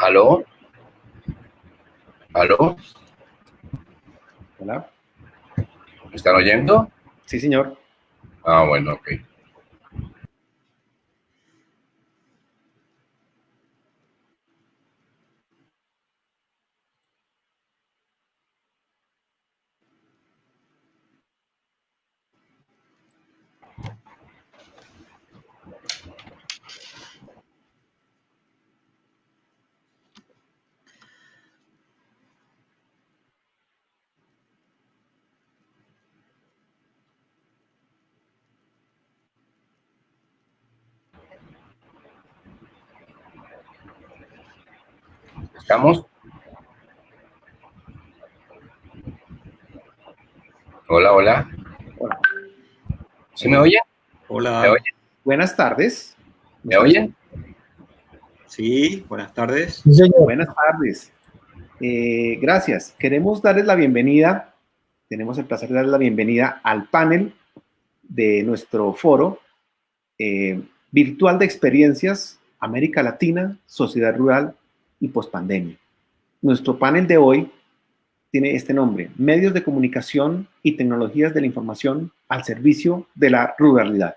¿Aló? ¿Aló? Hola. ¿Me están oyendo? Sí, señor. Ah, bueno, ok. ¿Estamos? Hola, hola. Hola. ¿Sí me oyen? ¿Me Hola, oyen? Buenas tardes. ¿Me oyen? sí, buenas tardes. Sí, señor. Buenas tardes. Gracias. Queremos darles la bienvenida, tenemos el placer de darles la bienvenida al panel de nuestro foro virtual de experiencias América Latina, sociedad rural y pospandemia. Nuestro panel de hoy tiene este nombre: Medios de comunicación y tecnologías de la información al servicio de la ruralidad.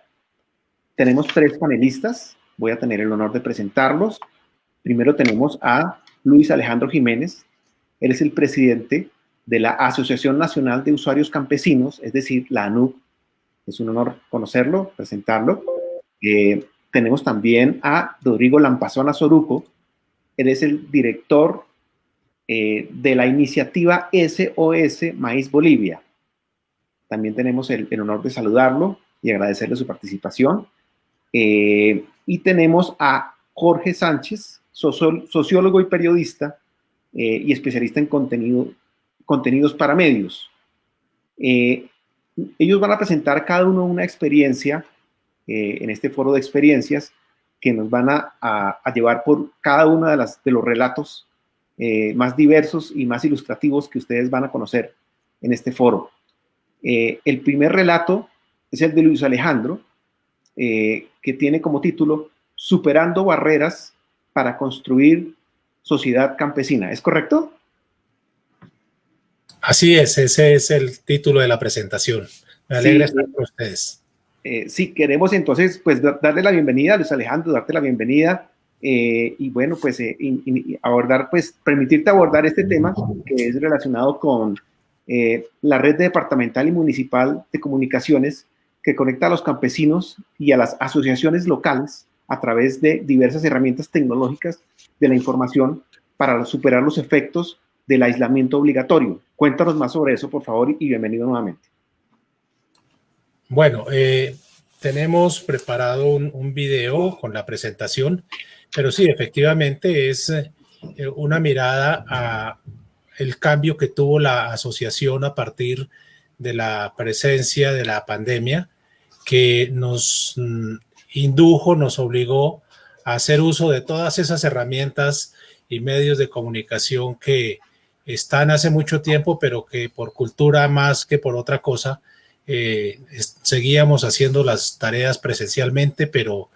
Tenemos 3 panelistas, voy a tener el honor de presentarlos. Primero tenemos a Luis Alejandro Jiménez. Él es el presidente de la Asociación Nacional de Usuarios Campesinos, es decir, la ANUC. Es un honor conocerlo, presentarlo. Tenemos también a Rodrigo Lampazona Soruco. Él es el director de la iniciativa SOS Maíz Bolivia. También tenemos el honor de saludarlo y agradecerle su participación. Y tenemos a Jorge Sánchez, sociólogo y periodista y especialista en contenidos para medios. Ellos van a presentar cada uno una experiencia en este foro de experiencias que nos van a llevar por cada uno de los relatos más diversos y más ilustrativos que ustedes van a conocer en este foro. El primer relato es el de Luis Alejandro, que tiene como título Superando barreras para construir sociedad campesina. ¿Es correcto? Así es, ese es el título de la presentación. Me alegra estar con ustedes. Sí, queremos entonces pues darle la bienvenida a Luis Alejandro, darte la bienvenida y bueno, pues abordar, pues permitirte abordar este tema que es relacionado con la red departamental y municipal de comunicaciones que conecta a los campesinos y a las asociaciones locales a través de diversas herramientas tecnológicas de la información para superar los efectos del aislamiento obligatorio. Cuéntanos más sobre eso, por favor, y bienvenido nuevamente. Bueno, tenemos preparado un video con la presentación, pero sí, efectivamente es una mirada a el cambio que tuvo la asociación a partir de la presencia de la pandemia, que nos indujo, nos obligó a hacer uso de todas esas herramientas y medios de comunicación que están hace mucho tiempo, pero que por cultura más que por otra cosa, seguíamos haciendo las tareas presencialmente, pero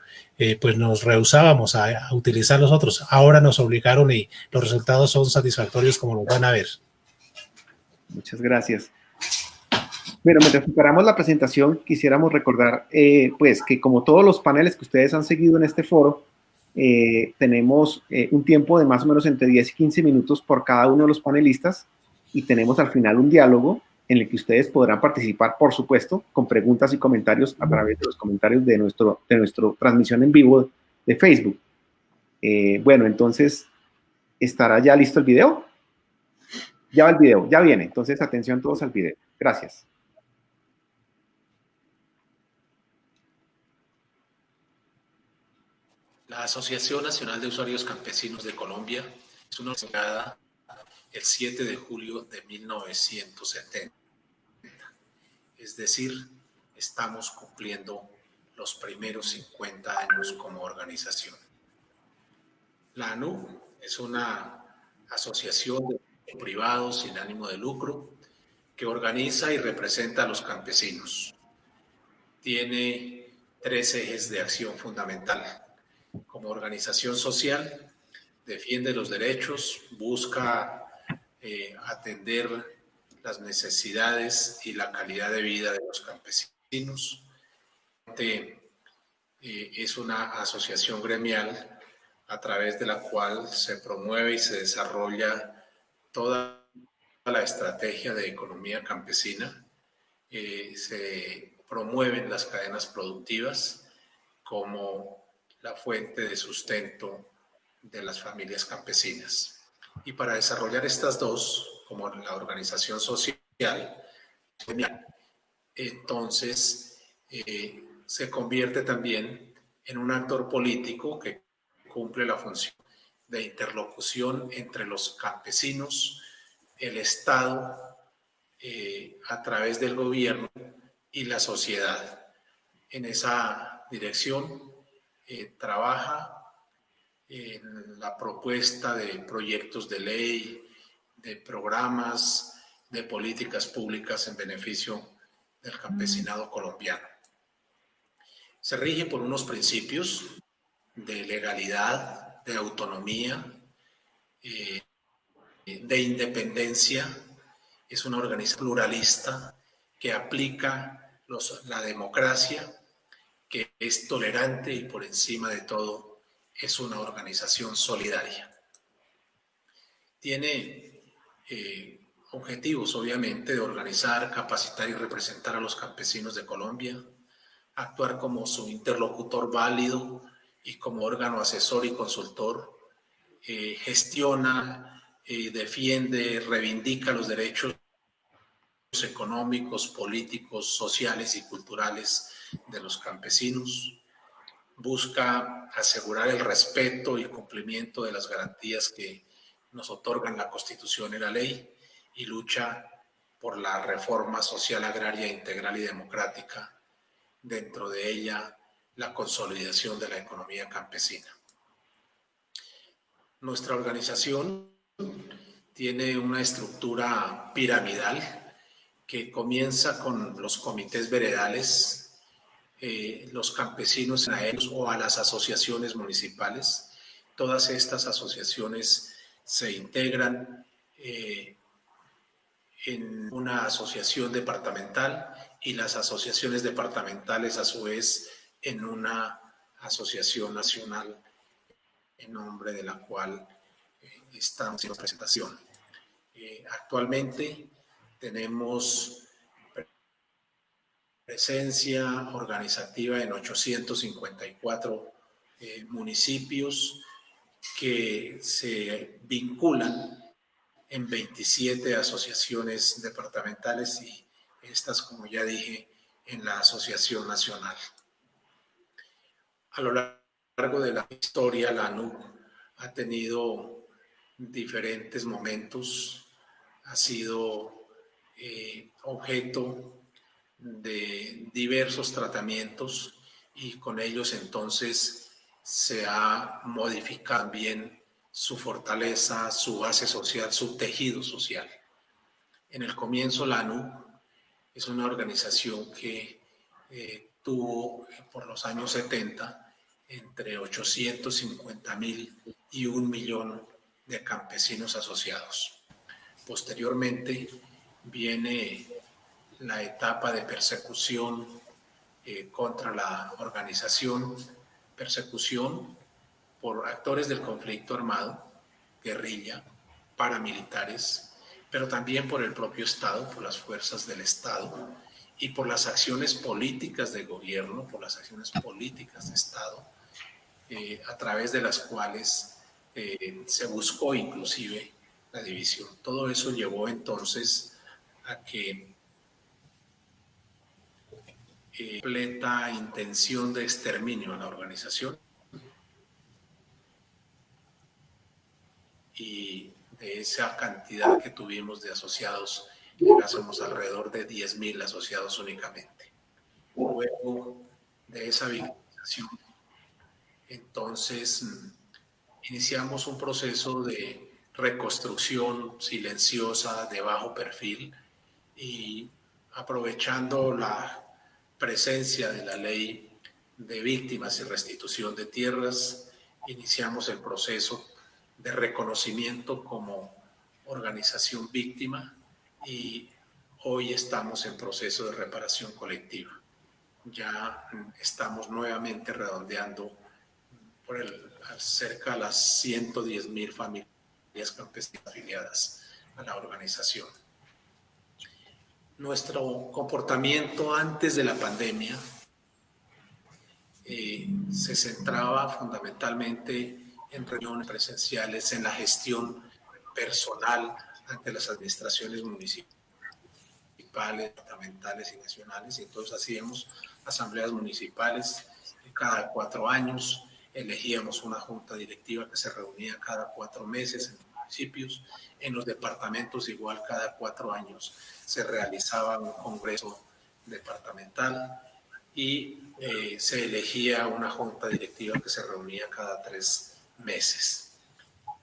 pues nos rehusábamos a utilizar los otros. Ahora nos obligaron y los resultados son satisfactorios, como lo van a ver. Muchas gracias. Bueno, mientras preparamos la presentación, quisiéramos recordar pues que como todos los paneles que ustedes han seguido en este foro, tenemos un tiempo de más o menos entre 10 y 15 minutos por cada uno de los panelistas y tenemos al final un diálogo en el que ustedes podrán participar, por supuesto, con preguntas y comentarios a través de los comentarios de nuestra transmisión en vivo de Facebook. Bueno, entonces, ¿estará ya listo el video? Ya va el video, ya viene. Entonces, atención todos al video. Gracias. La Asociación Nacional de Usuarios Campesinos de Colombia es una organización creada el 7 de julio de 1970. Es decir, estamos cumpliendo los primeros 50 años como organización. La ANUC es una asociación de privados sin ánimo de lucro que organiza y representa a los campesinos. Tiene 3 ejes de acción fundamental. Como organización social, defiende los derechos, busca atender las necesidades y la calidad de vida de los campesinos. Es una asociación gremial a través de la cual se promueve y se desarrolla toda la estrategia de economía campesina. Se promueven las cadenas productivas como la fuente de sustento de las familias campesinas. Y para desarrollar estas dos, como la organización social, entonces se convierte también en un actor político que cumple la función de interlocución entre los campesinos, el Estado, a través del gobierno y la sociedad. En esa dirección trabaja en la propuesta de proyectos de ley, de programas, de políticas públicas en beneficio del campesinado colombiano. Se rige por unos principios de legalidad, de autonomía, de independencia. Es una organización pluralista que aplica la democracia, que es tolerante y por encima de todo es una organización solidaria. Tiene objetivos, obviamente, de organizar, capacitar y representar a los campesinos de Colombia, actuar como su interlocutor válido y como órgano asesor y consultor, gestiona, defiende, reivindica los derechos económicos, políticos, sociales y culturales de los campesinos, busca asegurar el respeto y cumplimiento de las garantías que nos otorgan la Constitución y la ley y lucha por la reforma social agraria integral y democrática, dentro de ella la consolidación de la economía campesina. Nuestra organización tiene una estructura piramidal que comienza con los comités veredales, los campesinos a ellos o a las asociaciones municipales. Todas estas asociaciones se integran en una asociación departamental y las asociaciones departamentales a su vez en una asociación nacional en nombre de la cual estamos en presentación. Actualmente tenemos presencia organizativa en 854 municipios que se vinculan en 27 asociaciones departamentales y estas, como ya dije, en la Asociación Nacional. A lo largo de la historia, la ANUC ha tenido diferentes momentos, ha sido objeto de diversos tratamientos y con ellos entonces se ha modificado también su fortaleza, su base social, su tejido social. En el comienzo la ANUC es una organización que tuvo por los años 70 entre 850,000 y 1,000,000 de campesinos asociados. Posteriormente viene la etapa de persecución contra la organización, persecución por actores del conflicto armado, guerrilla, paramilitares, pero también por el propio Estado, por las fuerzas del Estado y por las acciones políticas del gobierno, por las acciones políticas de Estado, a través de las cuales se buscó inclusive la división. Todo eso llevó entonces a que completa intención de exterminio a la organización y de esa cantidad que tuvimos de asociados, somos alrededor de 10,000 asociados únicamente. Luego de esa victimización, entonces iniciamos un proceso de reconstrucción silenciosa de bajo perfil y aprovechando la presencia de la ley de víctimas y restitución de tierras, iniciamos el proceso de reconocimiento como organización víctima y hoy estamos en proceso de reparación colectiva. Ya estamos nuevamente redondeando por cerca de las 110,000 familias campesinas afiliadas a la organización. Nuestro comportamiento antes de la pandemia se centraba fundamentalmente en reuniones presenciales, en la gestión personal ante las administraciones municipales, departamentales y nacionales. Y entonces hacíamos asambleas municipales cada 4 años, elegíamos una junta directiva que se reunía cada 4 meses en los municipios, en los departamentos igual cada 4 años se realizaba un congreso departamental y se elegía una junta directiva que se reunía cada 3 meses.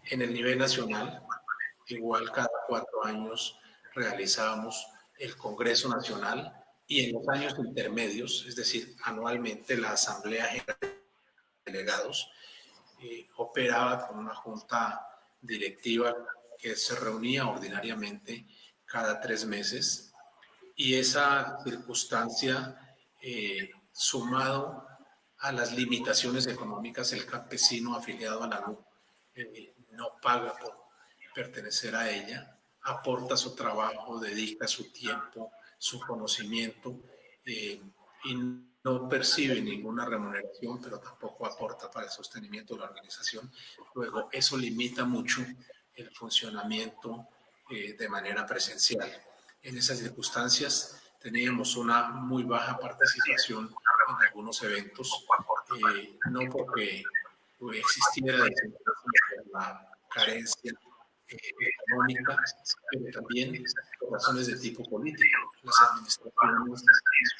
En el nivel nacional, igual cada 4 años realizábamos el Congreso Nacional y en los años intermedios, es decir, anualmente la Asamblea General de Delegados operaba con una junta directiva que se reunía ordinariamente cada 3 meses y esa circunstancia sumado a las limitaciones económicas, el campesino afiliado a la ANUC no paga por pertenecer a ella, aporta su trabajo, dedica su tiempo, su conocimiento y no percibe ninguna remuneración, pero tampoco aporta para el sostenimiento de la organización. Luego, eso limita mucho el funcionamiento de manera presencial. En esas circunstancias teníamos una muy baja participación en algunos eventos, no porque existiera la carencia económica, pero también por razones de tipo político. Las administraciones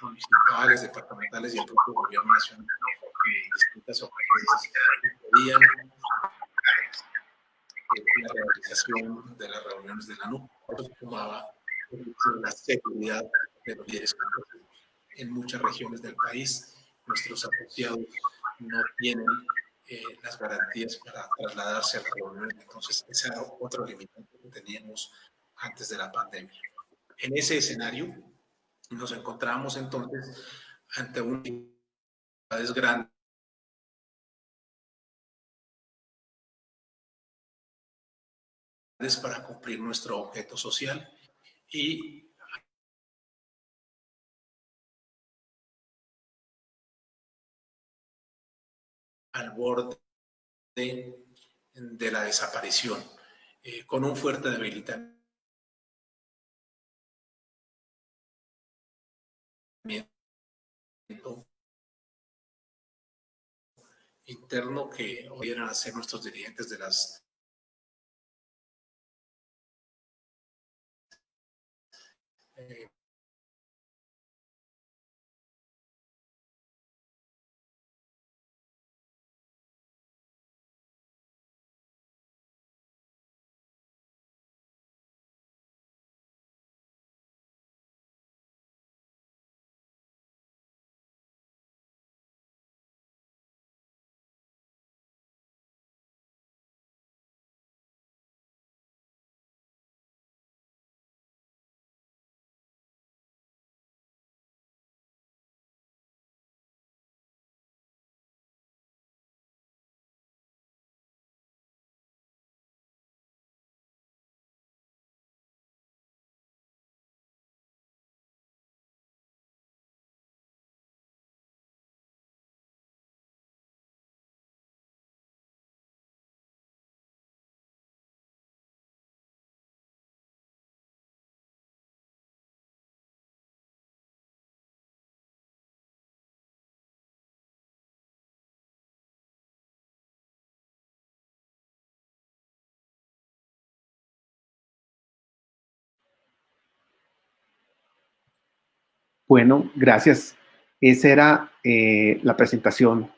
municipales, departamentales y el propio gobierno nacional en distintas ocasiones pedían la realización de las reuniones de la ANUC. Eso sumaba la seguridad de los líderes campesinos. En muchas regiones del país, nuestros asociados no tienen las garantías para trasladarse a las reuniones. Entonces, ese era otro limitante que teníamos antes de la pandemia. En ese escenario, nos encontramos entonces ante un dificultades grandes para cumplir nuestro objeto social y al borde de la desaparición, con un fuerte debilitamiento interno que pudieran hacer nuestros dirigentes de las Bueno, gracias. Esa era la presentación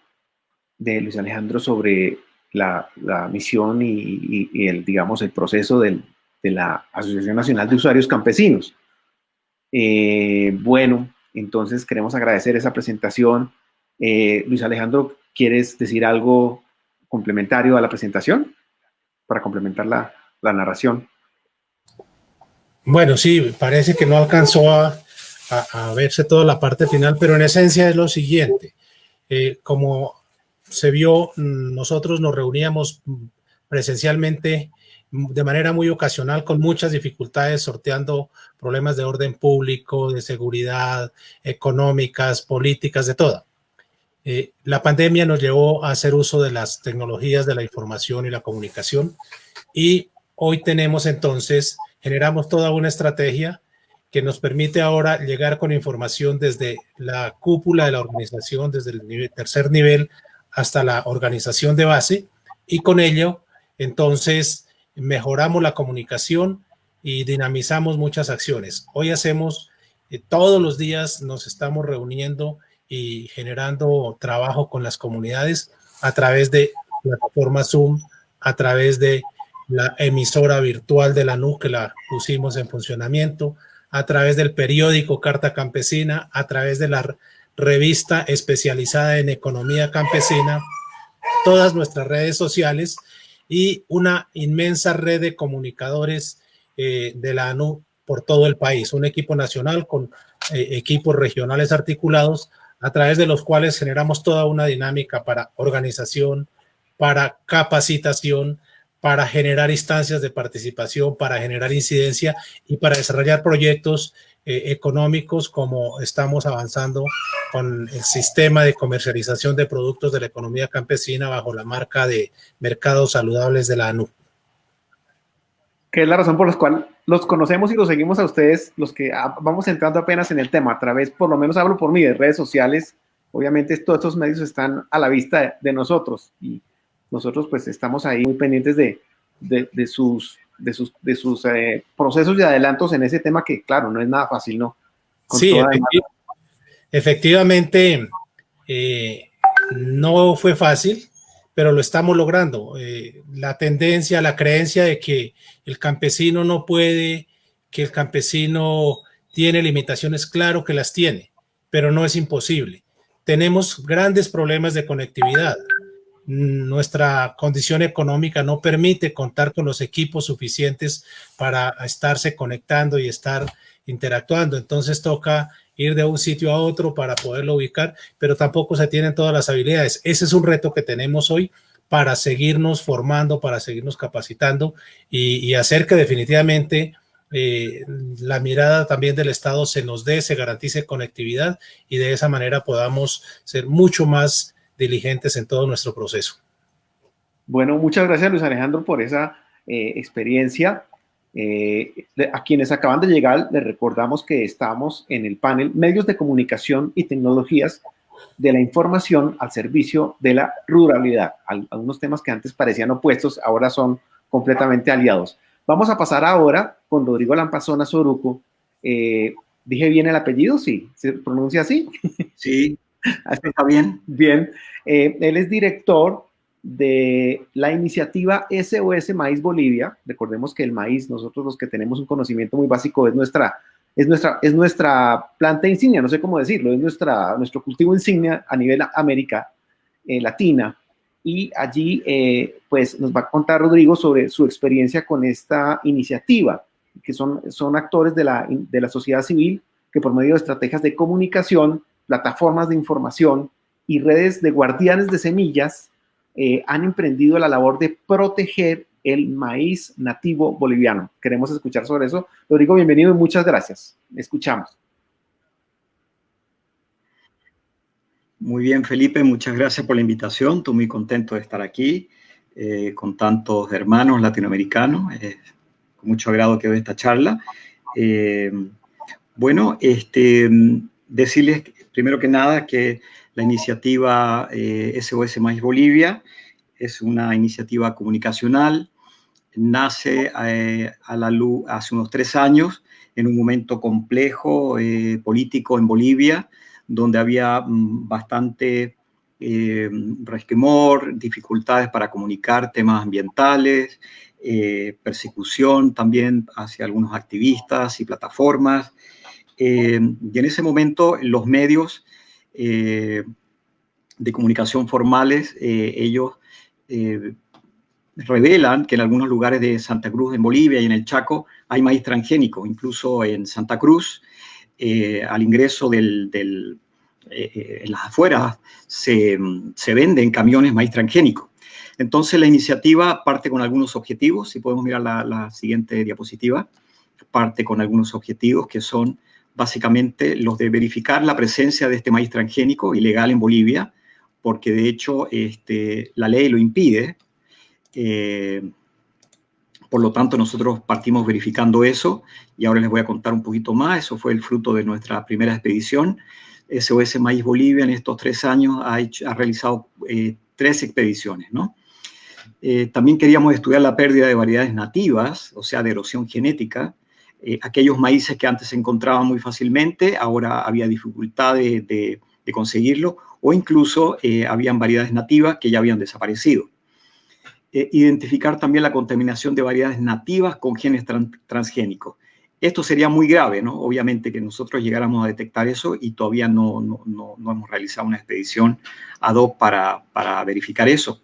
de Luis Alejandro sobre la misión y el, digamos, el proceso de la Asociación Nacional de Usuarios Campesinos. Bueno, entonces queremos agradecer esa presentación. Luis Alejandro, ¿quieres decir algo complementario a la presentación? para complementar la narración. Bueno, sí, parece que no alcanzó a verse toda la parte final, pero en esencia es lo siguiente. Como se vio, nosotros nos reuníamos presencialmente de manera muy ocasional, con muchas dificultades, sorteando problemas de orden público, de seguridad, económicas, políticas, de todo. La pandemia nos llevó a hacer uso de las tecnologías de la información y la comunicación, y hoy tenemos entonces, generamos toda una estrategia que nos permite ahora llegar con información desde la cúpula de la organización, desde el tercer nivel hasta la organización de base, y con ello entonces mejoramos la comunicación y dinamizamos muchas acciones. Hoy hacemos, todos los días nos estamos reuniendo y generando trabajo con las comunidades a través de plataforma Zoom, a través de la emisora virtual de la NU, que la pusimos en funcionamiento, a través del periódico Carta Campesina, a través de la revista especializada en economía campesina, todas nuestras redes sociales y una inmensa red de comunicadores de la ANU por todo el país, un equipo nacional con equipos regionales articulados, a través de los cuales generamos toda una dinámica para organización, para capacitación, para generar instancias de participación, para generar incidencia y para desarrollar proyectos económicos, como estamos avanzando con el sistema de comercialización de productos de la economía campesina bajo la marca de Mercados Saludables de la ANU. Que es la razón por la cual los conocemos y los seguimos a ustedes, los que vamos entrando apenas en el tema, a través, por lo menos hablo por mí, de redes sociales. Obviamente todos estos medios están a la vista de nosotros, y nosotros pues estamos ahí muy pendientes de sus procesos y adelantos en ese tema, que claro, no es nada fácil, ¿no? Con sí, efectivamente no fue fácil, pero lo estamos logrando. La tendencia, la creencia de que el campesino no puede, que el campesino tiene limitaciones, claro que las tiene, pero no es imposible. Tenemos grandes problemas de conectividad. Nuestra condición económica no permite contar con los equipos suficientes para estarse conectando y estar interactuando. Entonces toca ir de un sitio a otro para poderlo ubicar, pero tampoco se tienen todas las habilidades. Ese es un reto que tenemos hoy para seguirnos formando, para seguirnos capacitando y hacer que definitivamente la mirada también del Estado se nos dé, se garantice conectividad, y de esa manera podamos ser mucho más diligentes en todo nuestro proceso. Bueno, muchas gracias, Luis Alejandro, por esa experiencia. A quienes acaban de llegar, les recordamos que estamos en el panel Medios de Comunicación y Tecnologías de la Información al Servicio de la Ruralidad. Algunos temas que antes parecían opuestos, ahora son completamente aliados. Vamos a pasar ahora con Rodrigo Lampazona Soruco. ¿Dije bien el apellido? Sí, ¿se pronuncia así? Sí, está bien. Bien, él es director de la iniciativa SOS Maíz Bolivia. Recordemos que el maíz, nosotros los que tenemos un conocimiento muy básico, es nuestra planta insignia, no sé cómo decirlo, es nuestro cultivo insignia a nivel América Latina. Y allí pues nos va a contar Rodrigo sobre su experiencia con esta iniciativa, que son actores de la sociedad civil que, por medio de estrategias de comunicación, plataformas de información y redes de guardianes de semillas, han emprendido la labor de proteger el maíz nativo boliviano. Queremos escuchar sobre eso. Rodrigo, bienvenido y muchas gracias. Escuchamos. Muy bien, Felipe, muchas gracias por la invitación. Estoy muy contento de estar aquí con tantos hermanos latinoamericanos. Con mucho agrado que veo esta charla. Decirles primero que nada que la iniciativa SOS Maíz Bolivia es una iniciativa comunicacional. Nace a la luz hace unos 3 años en un momento complejo político en Bolivia, donde había bastante resquemor, dificultades para comunicar temas ambientales, persecución también hacia algunos activistas y plataformas. Y en ese momento los medios de comunicación formales, ellos revelan que en algunos lugares de Santa Cruz, en Bolivia, y en el Chaco, hay maíz transgénico. Incluso en Santa Cruz, al ingreso en las afueras, se venden camiones maíz transgénico. Entonces, la iniciativa parte con algunos objetivos. Si podemos mirar la siguiente diapositiva, parte con algunos objetivos que son básicamente los de verificar la presencia de este maíz transgénico ilegal en Bolivia, porque de hecho la ley lo impide. Por lo tanto, nosotros partimos verificando eso y ahora les voy a contar un poquito más. Eso fue el fruto de nuestra primera expedición. SOS Maíz Bolivia en estos 3 años ha realizado 3 expediciones, ¿no? También queríamos estudiar la pérdida de variedades nativas, o sea, de erosión genética. Aquellos maíces que antes se encontraban muy fácilmente, ahora había dificultad de conseguirlo, o incluso habían variedades nativas que ya habían desaparecido. Identificar también la contaminación de variedades nativas con genes transgénicos. Esto sería muy grave, ¿no? Obviamente que nosotros llegáramos a detectar eso y todavía no hemos realizado una expedición ad hoc para verificar eso.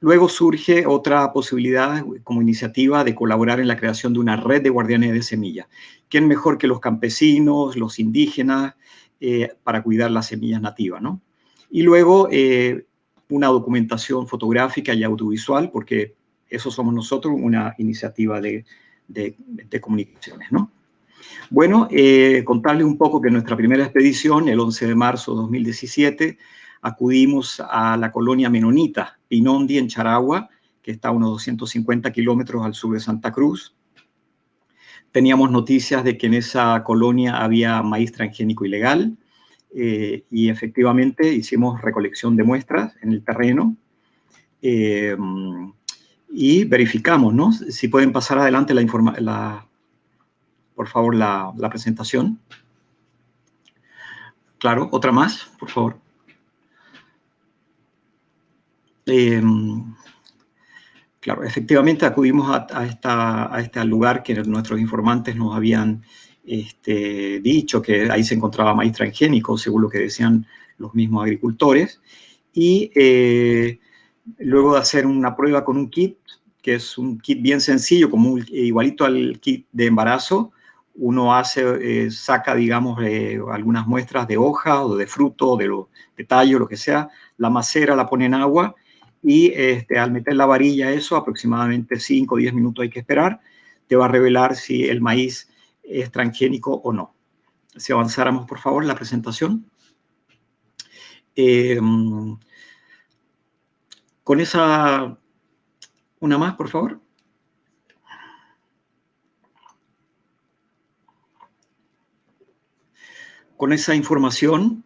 Luego surge otra posibilidad como iniciativa de colaborar en la creación de una red de guardianes de semillas. ¿Quién mejor que los campesinos, los indígenas, para cuidar las semillas nativas, ¿no? Y luego una documentación fotográfica y audiovisual, porque eso somos nosotros, una iniciativa de comunicaciones, ¿no? Bueno, contarles un poco que en nuestra primera expedición, el 11 de marzo de 2017, acudimos a la colonia menonita, Pinondi, en Charagua, que está a unos 250 kilómetros al sur de Santa Cruz. Teníamos noticias de que en esa colonia había maíz transgénico ilegal, y efectivamente hicimos recolección de muestras en el terreno y verificamos, ¿no? Si pueden pasar adelante por favor, la presentación. Claro, otra más, por favor. Claro, efectivamente acudimos a este lugar que nuestros informantes nos habían dicho que ahí se encontraba maíz transgénico, según lo que decían los mismos agricultores, y luego de hacer una prueba con un kit, que es un kit bien sencillo, como igualito al kit de embarazo, uno saca, digamos, algunas muestras de hoja o de fruto, de tallo, lo que sea, la macera, la pone en agua, y al meter la varilla, eso aproximadamente 5 o 10 minutos hay que esperar, te va a revelar si el maíz es transgénico o no. Si avanzáramos, por favor, la presentación. Con esa, una más, por favor. Con esa información,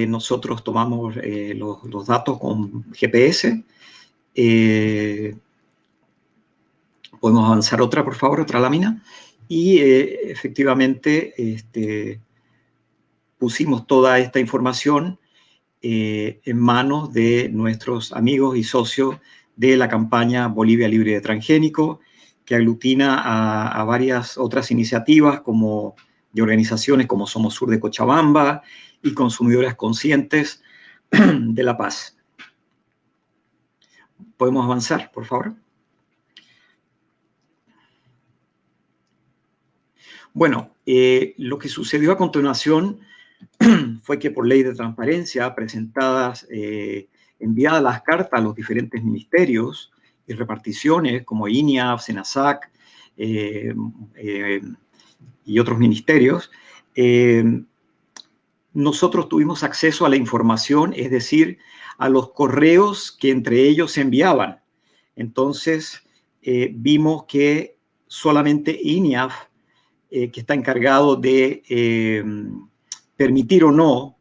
nosotros tomamos los datos con GPS. Podemos avanzar otra, por favor, otra lámina. Y efectivamente pusimos toda esta información en manos de nuestros amigos y socios de la campaña Bolivia Libre de Transgénico, que aglutina a varias otras iniciativas de organizaciones como Somos Sur de Cochabamba y Consumidoras Conscientes de La Paz. ¿Podemos avanzar, por favor? Bueno, lo que sucedió a continuación fue que por ley de transparencia, enviadas las cartas a los diferentes ministerios y reparticiones como INIAF, SENASAC y otros ministerios, nosotros tuvimos acceso a la información, es decir, a los correos que entre ellos se enviaban. Entonces, vimos que solamente INIAF, que está encargado de permitir o no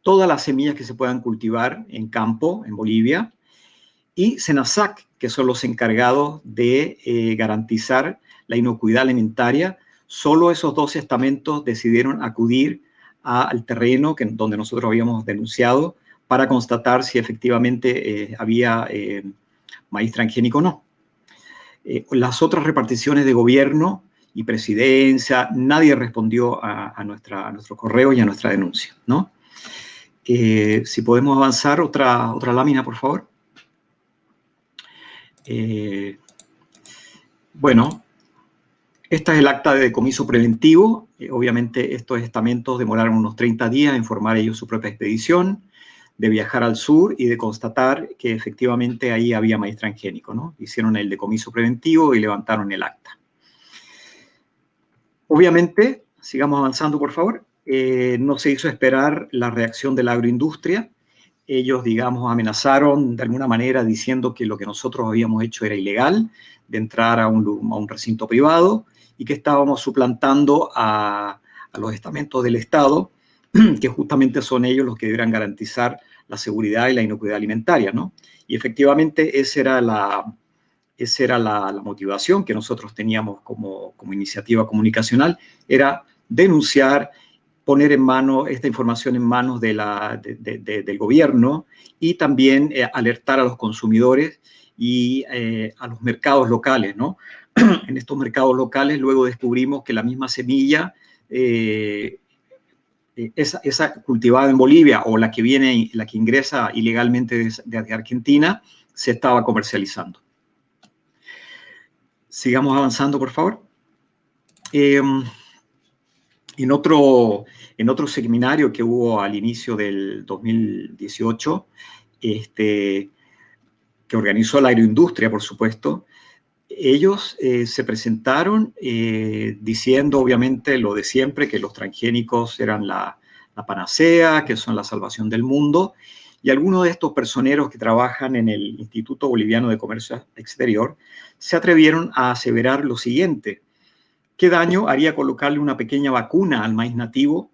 todas las semillas que se puedan cultivar en campo, en Bolivia, y SENASAC, que son los encargados de garantizar la inocuidad alimentaria. Solo esos 2 estamentos decidieron acudir al terreno donde nosotros habíamos denunciado para constatar si efectivamente había maíz transgénico o no. Las otras reparticiones de gobierno y presidencia, nadie respondió a nuestro correo y a nuestra denuncia, ¿no? Si podemos avanzar, otra lámina, por favor. Bueno, esta es el acta de decomiso preventivo. Obviamente estos estamentos demoraron unos 30 días en formar ellos su propia expedición, de viajar al sur y de constatar que efectivamente ahí había maíz transgénico, ¿no? Hicieron el decomiso preventivo y levantaron el acta. Obviamente, sigamos avanzando, por favor. No se hizo esperar la reacción de la agroindustria. Ellos, digamos, amenazaron de alguna manera diciendo que lo que nosotros habíamos hecho era ilegal, de entrar a un recinto privado y que estábamos suplantando a los estamentos del Estado, que justamente son ellos los que deberán garantizar la seguridad y la inocuidad alimentaria, ¿no? Y efectivamente esa era la motivación que nosotros teníamos como iniciativa comunicacional, era denunciar, poner esta información en manos del gobierno y también alertar a los consumidores y a los mercados locales, ¿no? En estos mercados locales luego descubrimos que la misma semilla, esa cultivada en Bolivia o la que ingresa ilegalmente de Argentina, se estaba comercializando. Sigamos avanzando, por favor. En otro seminario que hubo al inicio del 2018, que organizó la agroindustria, por supuesto, ellos se presentaron diciendo, obviamente, lo de siempre, que los transgénicos eran la panacea, que son la salvación del mundo, y algunos de estos personeros que trabajan en el Instituto Boliviano de Comercio Exterior se atrevieron a aseverar lo siguiente: ¿qué daño haría colocarle una pequeña vacuna al maíz nativo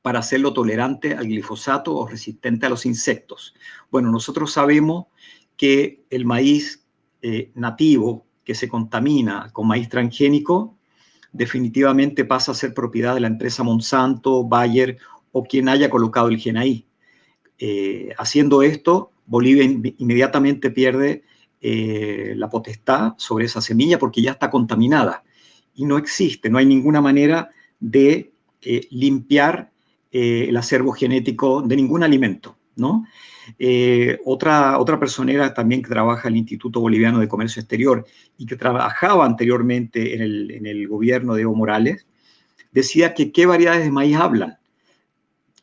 para hacerlo tolerante al glifosato o resistente a los insectos? Bueno, nosotros sabemos que el maíz nativo que se contamina con maíz transgénico definitivamente pasa a ser propiedad de la empresa Monsanto, Bayer o quien haya colocado el gen ahí. Haciendo esto, Bolivia inmediatamente pierde la potestad sobre esa semilla porque ya está contaminada y no hay ninguna manera de limpiar el acervo genético de ningún alimento, ¿no? Otra personera también que trabaja en el Instituto Boliviano de Comercio Exterior y que trabajaba anteriormente en el gobierno de Evo Morales, decía que qué variedades de maíz hablan,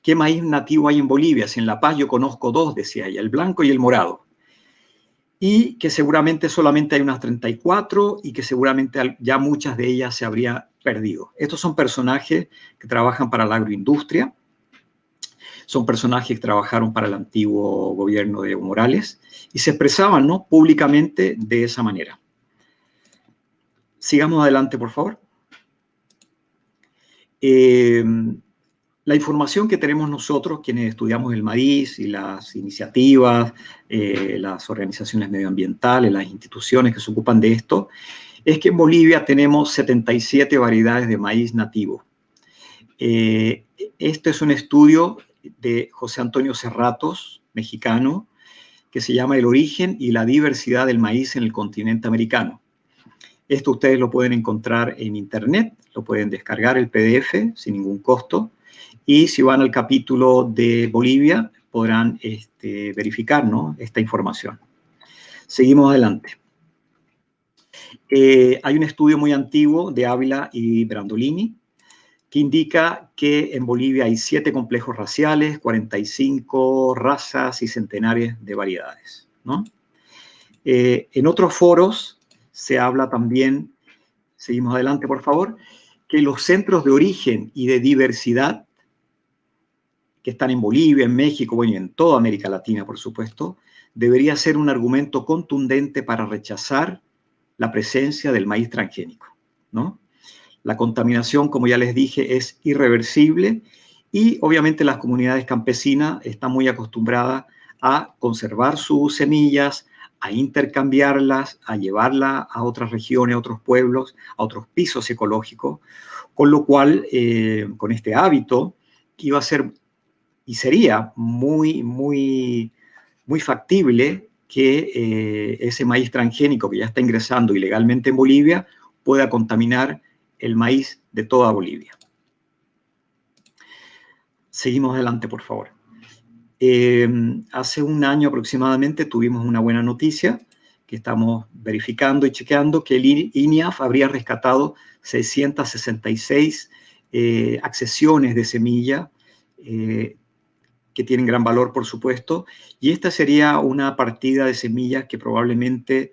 qué maíz nativo hay en Bolivia. Si en La Paz yo conozco dos, decía ella, el blanco y el morado, y que seguramente solamente hay unas 34 y que seguramente ya muchas de ellas se habrían perdido. Estos son personajes que trabajan para la agroindustria, son personajes que trabajaron para el antiguo gobierno de Evo Morales y se expresaban, ¿no?, públicamente de esa manera. Sigamos adelante, por favor. La información que tenemos nosotros, quienes estudiamos el maíz y las iniciativas, las organizaciones medioambientales, las instituciones que se ocupan de esto, es que en Bolivia tenemos 77 variedades de maíz nativo. Este es un estudio de José Antonio Cerratos, mexicano, que se llama El origen y la diversidad del maíz en el continente americano. Esto ustedes lo pueden encontrar en internet, lo pueden descargar el PDF sin ningún costo, y si van al capítulo de Bolivia podrán verificar, ¿no?, esta información. Seguimos adelante. Hay un estudio muy antiguo de Ávila y Brandolini que indica que en Bolivia hay 7 complejos raciales, 45 razas y centenares de variedades, ¿no? En otros foros se habla también, seguimos adelante por favor, que los centros de origen y de diversidad que están en Bolivia, en México, bueno, y en toda América Latina, por supuesto, debería ser un argumento contundente para rechazar la presencia del maíz transgénico, ¿no? La contaminación, como ya les dije, es irreversible y obviamente las comunidades campesinas están muy acostumbradas a conservar sus semillas, a intercambiarlas, a llevarlas a otras regiones, a otros pueblos, a otros pisos ecológicos, con lo cual, con este hábito, iba a ser y sería muy, muy, muy factible que ese maíz transgénico que ya está ingresando ilegalmente en Bolivia pueda contaminar el maíz de toda Bolivia. Seguimos adelante, por favor. Hace un año aproximadamente tuvimos una buena noticia, que estamos verificando y chequeando, que el INIAF habría rescatado 666 accesiones de semilla, que tienen gran valor, por supuesto, y esta sería una partida de semillas que probablemente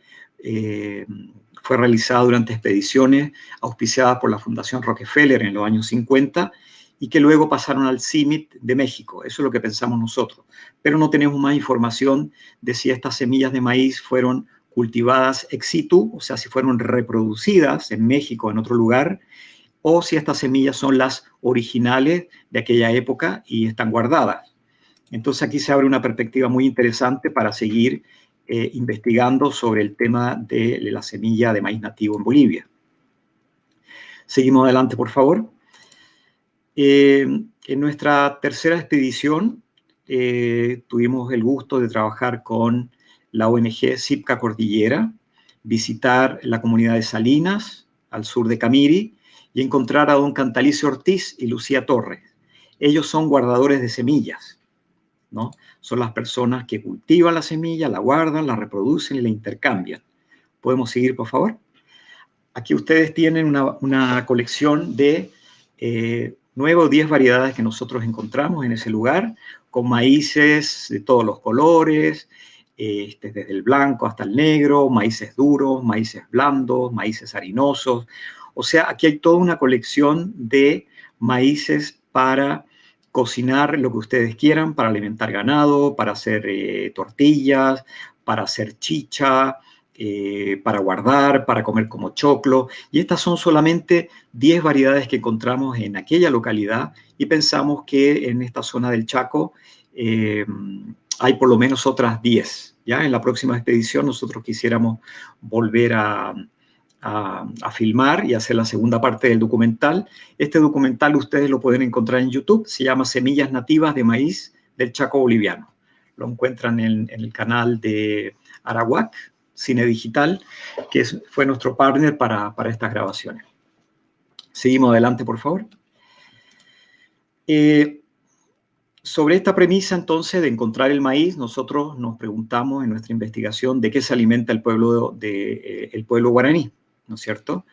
fue realizada durante expediciones auspiciadas por la Fundación Rockefeller en los años 50 y que luego pasaron al CIMMYT de México. Eso es lo que pensamos nosotros. Pero no tenemos más información de si estas semillas de maíz fueron cultivadas ex situ, o sea, si fueron reproducidas en México o en otro lugar, o si estas semillas son las originales de aquella época y están guardadas. Entonces aquí se abre una perspectiva muy interesante para seguir investigando sobre el tema de la semilla de maíz nativo en Bolivia. Seguimos adelante, por favor. En nuestra tercera expedición tuvimos el gusto de trabajar con la ONG Zipca Cordillera, visitar la comunidad de Salinas, al sur de Camiri, y encontrar a don Cantalicio Ortiz y Lucía Torres. Ellos son guardadores de semillas, ¿no? Son las personas que cultivan la semilla, la guardan, la reproducen y la intercambian. ¿Podemos seguir, por favor? Aquí ustedes tienen una colección de 9 o 10 variedades que nosotros encontramos en ese lugar, con maíces de todos los colores, desde el blanco hasta el negro, maíces duros, maíces blandos, maíces harinosos. O sea, aquí hay toda una colección de maíces para cocinar lo que ustedes quieran, para alimentar ganado, para hacer tortillas, para hacer chicha, para guardar, para comer como choclo. Y estas son solamente 10 variedades que encontramos en aquella localidad y pensamos que en esta zona del Chaco hay por lo menos otras 10. ¿Ya? En la próxima expedición nosotros quisiéramos volver a filmar y hacer la segunda parte del documental. Este documental ustedes lo pueden encontrar en YouTube, se llama Semillas Nativas de Maíz del Chaco Boliviano. Lo encuentran en el canal de Arawak, Cine Digital, que fue nuestro partner para estas grabaciones. Seguimos adelante, por favor. Sobre esta premisa, entonces, de encontrar el maíz, nosotros nos preguntamos en nuestra investigación de qué se alimenta el pueblo guaraní, ¿no es cierto?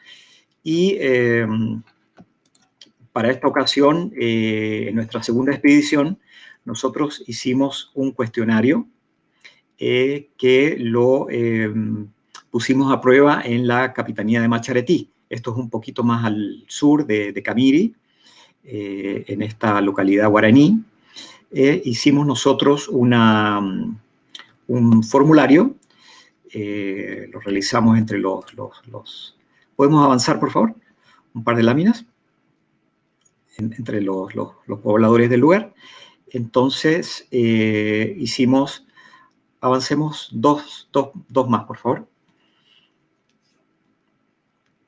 Y para esta ocasión, en nuestra segunda expedición, nosotros hicimos un cuestionario que lo pusimos a prueba en la capitanía de Macharetí. Esto es un poquito más al sur de Camiri, en esta localidad guaraní. Hicimos nosotros un formulario, lo realizamos entre los... ¿Podemos avanzar, por favor? Un par de láminas. Entre los pobladores del lugar. Entonces, avancemos dos más, por favor.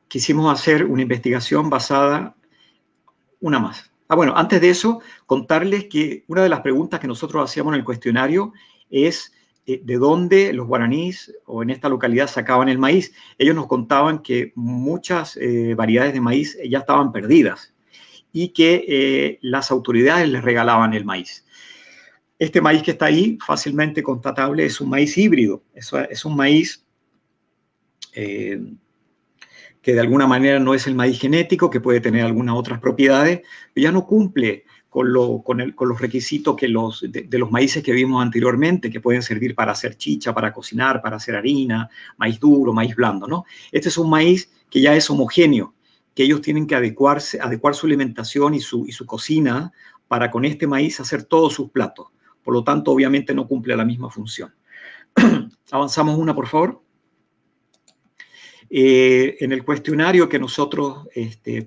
Quisimos hacer una investigación basada, una más. Bueno, antes de eso, contarles que una de las preguntas que nosotros hacíamos en el cuestionario es de dónde los guaraníes o en esta localidad sacaban el maíz. Ellos nos contaban que muchas variedades de maíz ya estaban perdidas y que las autoridades les regalaban el maíz. Este maíz que está ahí, fácilmente constatable, es un maíz híbrido. Es un maíz que de alguna manera no es el maíz genético, que puede tener algunas otras propiedades, pero ya no cumple con los requisitos de los maíces que vimos anteriormente, que pueden servir para hacer chicha, para cocinar, para hacer harina, maíz duro, maíz blando, ¿no? Este es un maíz que ya es homogéneo, que ellos tienen que adecuar su alimentación y su cocina para con este maíz hacer todos sus platos. Por lo tanto, obviamente no cumple la misma función. Avanzamos una, por favor. En el cuestionario que nosotros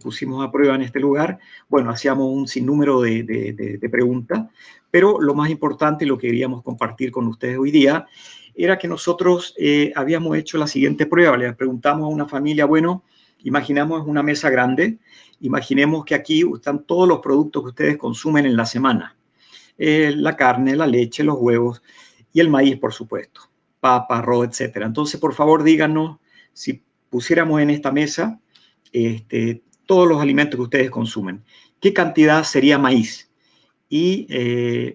pusimos a prueba en este lugar, bueno, hacíamos un sinnúmero de preguntas, pero lo más importante y lo que queríamos compartir con ustedes hoy día era que nosotros habíamos hecho la siguiente prueba. Les preguntamos a una familia, bueno, imaginamos una mesa grande, imaginemos que aquí están todos los productos que ustedes consumen en la semana. La carne, la leche, los huevos y el maíz, por supuesto, papa, arroz, etc. Entonces, por favor, díganos si pusiéramos en esta mesa todos los alimentos que ustedes consumen, ¿qué cantidad sería maíz? Y,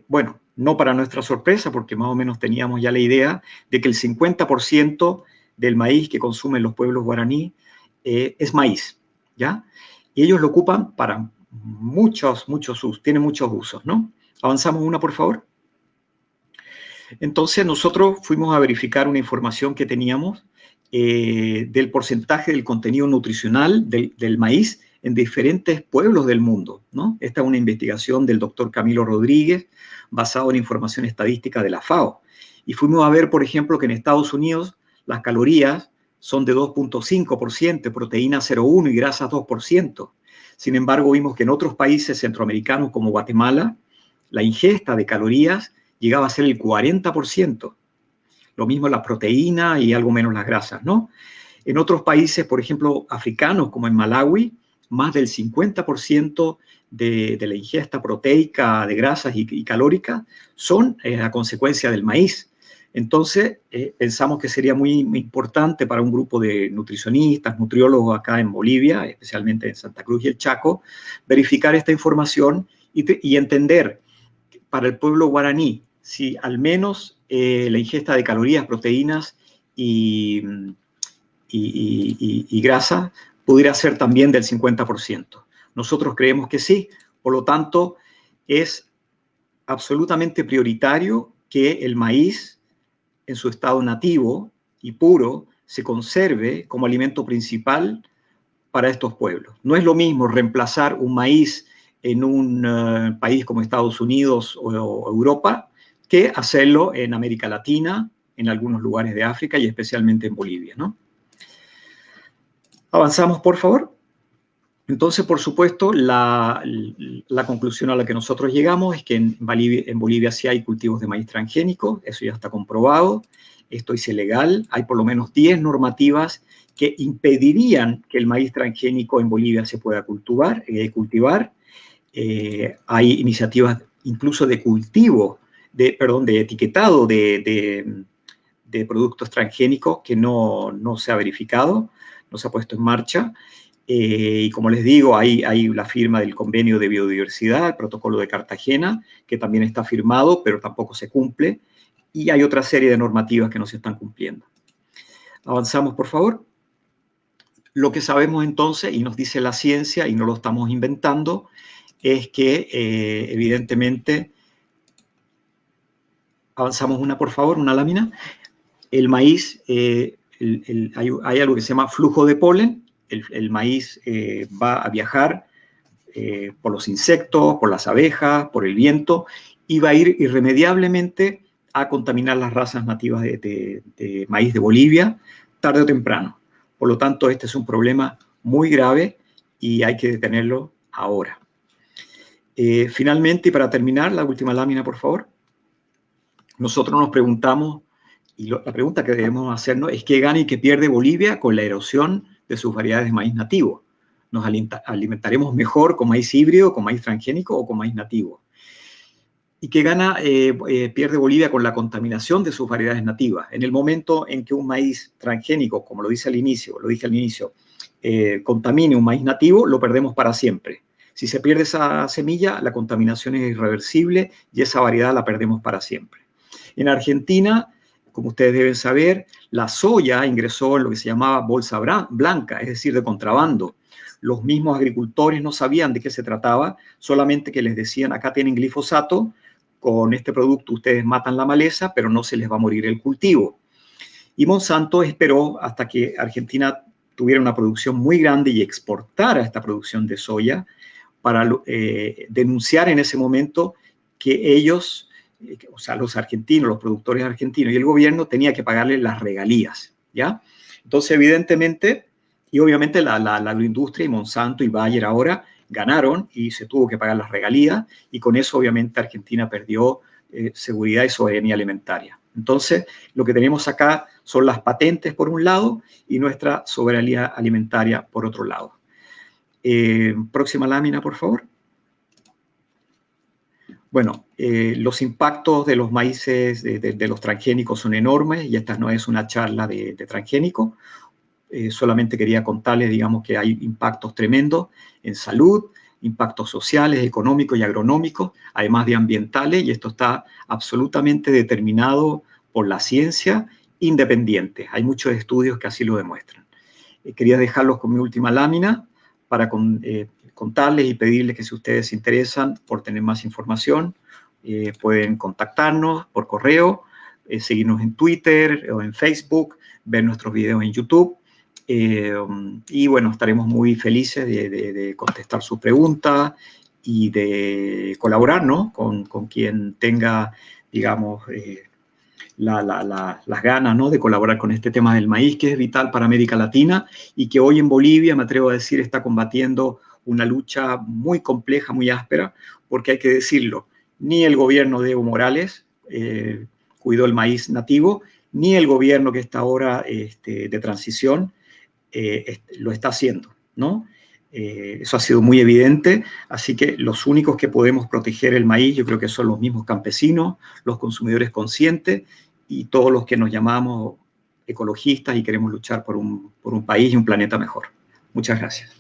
bueno, no para nuestra sorpresa, porque más o menos teníamos ya la idea de que el 50% del maíz que consumen los pueblos guaraní es maíz, ¿ya? Y ellos lo ocupan para muchos usos, tiene muchos usos, ¿no? Avanzamos una, por favor. Entonces nosotros fuimos a verificar una información que teníamos del porcentaje del contenido nutricional del maíz en diferentes pueblos del mundo, ¿no? Esta es una investigación del doctor Camilo Rodríguez basado en información estadística de la FAO. Y fuimos a ver, por ejemplo, que en Estados Unidos las calorías son de 2.5%, proteína 0.1% y grasas 2%. Sin embargo, vimos que en otros países centroamericanos como Guatemala, la ingesta de calorías llegaba a ser el 40%. Lo mismo la proteína y algo menos las grasas, ¿no? En otros países, por ejemplo, africanos, como en Malawi, más del 50% de la ingesta proteica de grasas y calórica son a consecuencia del maíz. Entonces, pensamos que sería muy importante para un grupo de nutricionistas, nutriólogos acá en Bolivia, especialmente en Santa Cruz y el Chaco, verificar esta información y entender para el pueblo guaraní si al menos la ingesta de calorías, proteínas y grasa pudiera ser también del 50%. Nosotros creemos que sí, por lo tanto, es absolutamente prioritario que el maíz en su estado nativo y puro se conserve como alimento principal para estos pueblos. No es lo mismo reemplazar un maíz en un país como Estados Unidos o Europa que hacerlo en América Latina, en algunos lugares de África y especialmente en Bolivia, ¿no? Avanzamos, por favor. Entonces, por supuesto, la conclusión a la que nosotros llegamos es que en Bolivia sí hay cultivos de maíz transgénico, eso ya está comprobado, esto es ilegal, hay por lo menos 10 normativas que impedirían que el maíz transgénico en Bolivia se pueda cultivar. Hay iniciativas incluso de cultivo, de etiquetado de productos transgénicos que no se ha verificado, no se ha puesto en marcha. Y como les digo, hay la firma del Convenio de Biodiversidad, el Protocolo de Cartagena, que también está firmado, pero tampoco se cumple. Y hay otra serie de normativas que no se están cumpliendo. Avanzamos, por favor. Lo que sabemos entonces, y nos dice la ciencia, y no lo estamos inventando, es que evidentemente, avanzamos una, por favor, una lámina. El maíz, hay algo que se llama flujo de polen. El maíz va a viajar por los insectos, por las abejas, por el viento, y va a ir irremediablemente a contaminar las razas nativas de maíz de Bolivia, tarde o temprano. Por lo tanto, este es un problema muy grave y hay que detenerlo ahora. Finalmente, y para terminar, la última lámina, por favor. Nosotros nos preguntamos, y la pregunta que debemos hacernos es qué gana y qué pierde Bolivia con la erosión de sus variedades de maíz nativo. ¿Nos alimentaremos mejor con maíz híbrido, con maíz transgénico o con maíz nativo? ¿Y qué gana, pierde Bolivia con la contaminación de sus variedades nativas? En el momento en que un maíz transgénico, como lo dije al inicio, contamine un maíz nativo, lo perdemos para siempre. Si se pierde esa semilla, la contaminación es irreversible y esa variedad la perdemos para siempre. En Argentina, como ustedes deben saber, la soya ingresó en lo que se llamaba bolsa blanca, es decir, de contrabando. Los mismos agricultores no sabían de qué se trataba, solamente que les decían, acá tienen glifosato, con este producto ustedes matan la maleza, pero no se les va a morir el cultivo. Y Monsanto esperó hasta que Argentina tuviera una producción muy grande y exportara esta producción de soya para denunciar en ese momento que ellos, o sea, los argentinos, los productores argentinos y el gobierno tenía que pagarle las regalías, ¿ya? Entonces, evidentemente, y obviamente la agroindustria y Monsanto y Bayer ahora ganaron y se tuvo que pagar las regalías y con eso, obviamente, Argentina perdió seguridad y soberanía alimentaria. Entonces, lo que tenemos acá son las patentes por un lado y nuestra soberanía alimentaria por otro lado. Próxima lámina, por favor. Bueno, los impactos de los maíces, de los transgénicos son enormes y esta no es una charla de transgénicos. Solamente quería contarles, digamos, que hay impactos tremendos en salud, impactos sociales, económicos y agronómicos, además de ambientales, y esto está absolutamente determinado por la ciencia independientes. Hay muchos estudios que así lo demuestran. Quería dejarlos con mi última lámina para contarles y pedirles que si ustedes se interesan por tener más información, pueden contactarnos por correo, seguirnos en Twitter o en Facebook, ver nuestros videos en YouTube. Y bueno, estaremos muy felices de contestar sus preguntas y de colaborar, ¿no? con quien tenga, digamos, las ganas, ¿no?, de colaborar con este tema del maíz, que es vital para América Latina y que hoy en Bolivia, me atrevo a decir, está combatiendo una lucha muy compleja, muy áspera, porque hay que decirlo, ni el gobierno de Evo Morales cuidó el maíz nativo, ni el gobierno que está ahora de transición lo está haciendo, ¿no? Eso ha sido muy evidente, así que los únicos que podemos proteger el maíz, yo creo que son los mismos campesinos, los consumidores conscientes y todos los que nos llamamos ecologistas y queremos luchar por un país y un planeta mejor. Muchas gracias.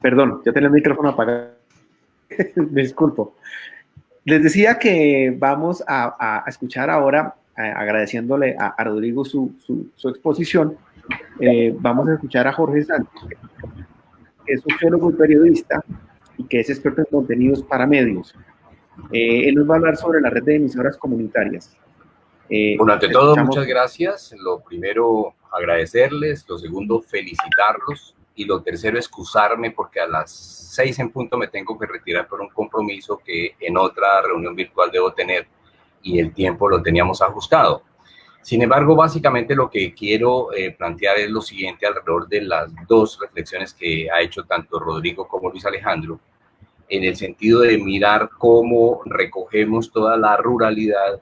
Perdón, yo tenía el micrófono apagado. Me disculpo. Les decía que vamos a escuchar ahora, agradeciéndole a Rodrigo su exposición, vamos a escuchar a Jorge Santos, que es sociólogo y periodista y que es experto en contenidos para medios. Él nos va a hablar sobre la red de emisoras comunitarias. Bueno, ante todo, muchas gracias. Lo primero, agradecerles. Lo segundo, felicitarlos. Y lo tercero, excusarme porque a las 6 en punto me tengo que retirar por un compromiso que en otra reunión virtual debo tener y el tiempo lo teníamos ajustado. Sin embargo, básicamente lo que quiero plantear es lo siguiente alrededor de las dos reflexiones que ha hecho tanto Rodrigo como Luis Alejandro, en el sentido de mirar cómo recogemos toda la ruralidad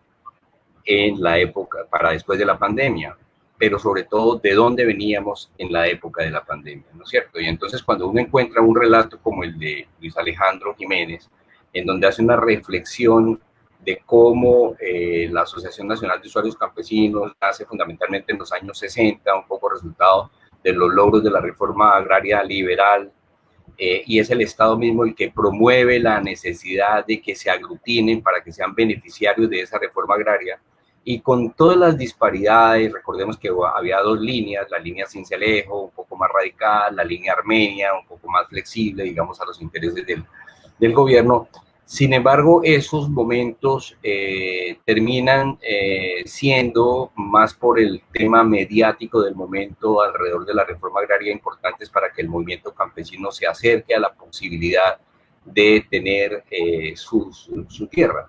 en la época, para después de la pandemia, pero sobre todo de dónde veníamos en la época de la pandemia, ¿no es cierto? Y entonces cuando uno encuentra un relato como el de Luis Alejandro Jiménez, en donde hace una reflexión de cómo la Asociación Nacional de Usuarios Campesinos nace fundamentalmente en los años 60, un poco resultado de los logros de la reforma agraria liberal, y es el Estado mismo el que promueve la necesidad de que se aglutinen para que sean beneficiarios de esa reforma agraria, y con todas las disparidades. Recordemos que había dos líneas, la línea Sincelejo, un poco más radical, la línea Armenia, un poco más flexible, digamos, a los intereses del gobierno. Sin embargo, esos momentos terminan siendo más por el tema mediático del momento alrededor de la reforma agraria importantes para que el movimiento campesino se acerque a la posibilidad de tener su tierra.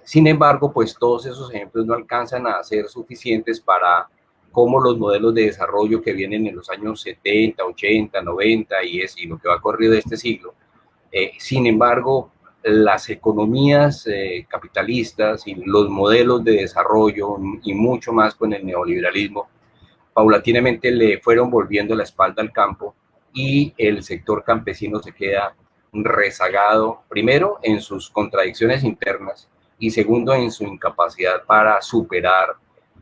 Sin embargo, pues todos esos ejemplos no alcanzan a ser suficientes para cómo los modelos de desarrollo que vienen en los años 70, 80, 90 y lo que va corrido de este siglo. Sin embargo, las economías capitalistas y los modelos de desarrollo y mucho más con el neoliberalismo, paulatinamente le fueron volviendo la espalda al campo y el sector campesino se queda rezagado, primero en sus contradicciones internas y segundo en su incapacidad para superar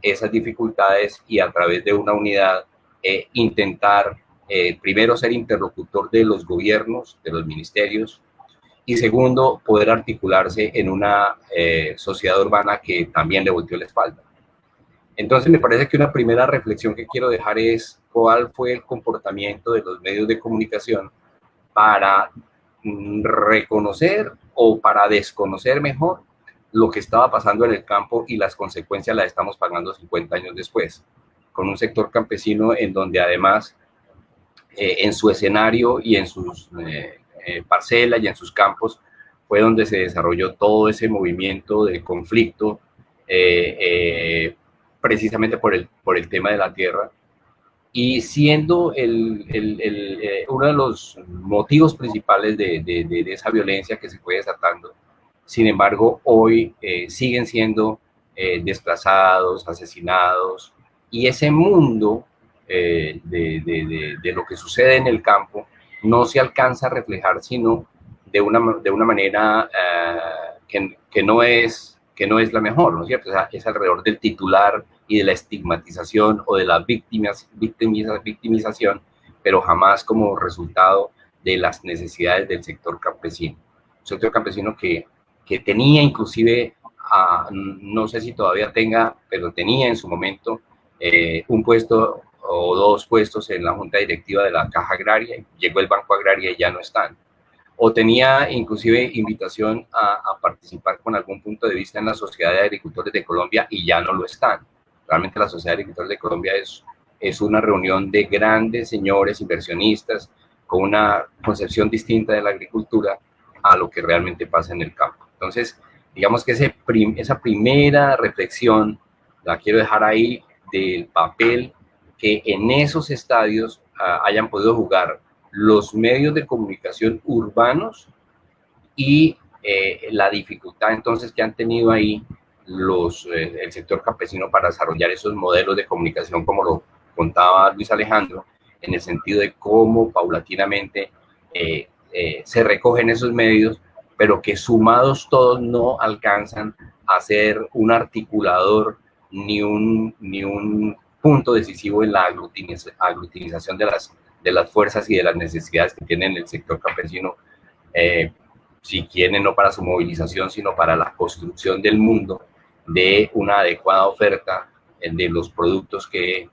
esas dificultades y a través de una unidad intentar primero ser interlocutor de los gobiernos, de los ministerios, y segundo, poder articularse en una sociedad urbana que también le volteó la espalda. Entonces me parece que una primera reflexión que quiero dejar es cuál fue el comportamiento de los medios de comunicación para reconocer o para desconocer mejor lo que estaba pasando en el campo, y las consecuencias las estamos pagando 50 años después, con un sector campesino en donde además en su escenario y en sus parcelas y en sus campos fue donde se desarrolló todo ese movimiento de conflicto precisamente por el tema de la tierra, y siendo uno de los motivos principales de esa violencia que se fue desatando. Sin embargo, hoy siguen siendo desplazados, asesinados, y ese mundo de lo que sucede en el campo no se alcanza a reflejar sino de una manera que no es la mejor, ¿no es cierto? O sea, es alrededor del titular y de la estigmatización o de la victimización, pero jamás como resultado de las necesidades del sector campesino. Un sector campesino que tenía inclusive, no sé si todavía tenga, pero tenía en su momento un puesto o dos puestos en la junta directiva de la Caja Agraria, llegó el Banco Agraria y ya no están. O tenía inclusive invitación a participar con algún punto de vista en la Sociedad de Agricultores de Colombia y ya no lo están. Realmente la Sociedad de Agricultores de Colombia es una reunión de grandes señores inversionistas con una concepción distinta de la agricultura a lo que realmente pasa en el campo. Entonces, digamos que esa primera reflexión la quiero dejar ahí del papel que en esos estadios hayan podido jugar los medios de comunicación urbanos y la dificultad entonces que han tenido ahí el sector campesino para desarrollar esos modelos de comunicación, como lo contaba Luis Alejandro, en el sentido de cómo paulatinamente se recogen esos medios, pero que sumados todos no alcanzan a ser un articulador ni un punto decisivo en la aglutinización de las fuerzas y de las necesidades que tiene el sector campesino, si quieren, no para su movilización, sino para la construcción del mundo de una adecuada oferta de los productos que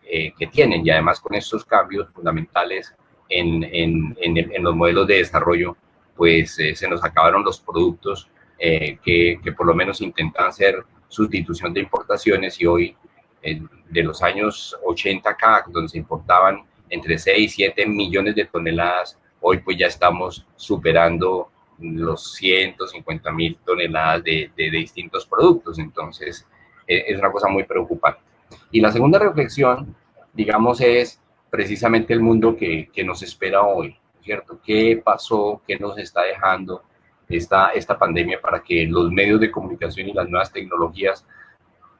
tienen. Y además con estos cambios fundamentales en los modelos de desarrollo, pues se nos acabaron los productos que por lo menos intentan ser sustitución de importaciones, y hoy, de los años 80 acá, donde se importaban entre 6 y 7 millones de toneladas, hoy pues ya estamos superando los 150.000 toneladas de distintos productos. Entonces es una cosa muy preocupante. Y la segunda reflexión, digamos, es precisamente el mundo que nos espera hoy, ¿cierto? ¿Qué pasó? ¿Qué nos está dejando esta pandemia para que los medios de comunicación y las nuevas tecnologías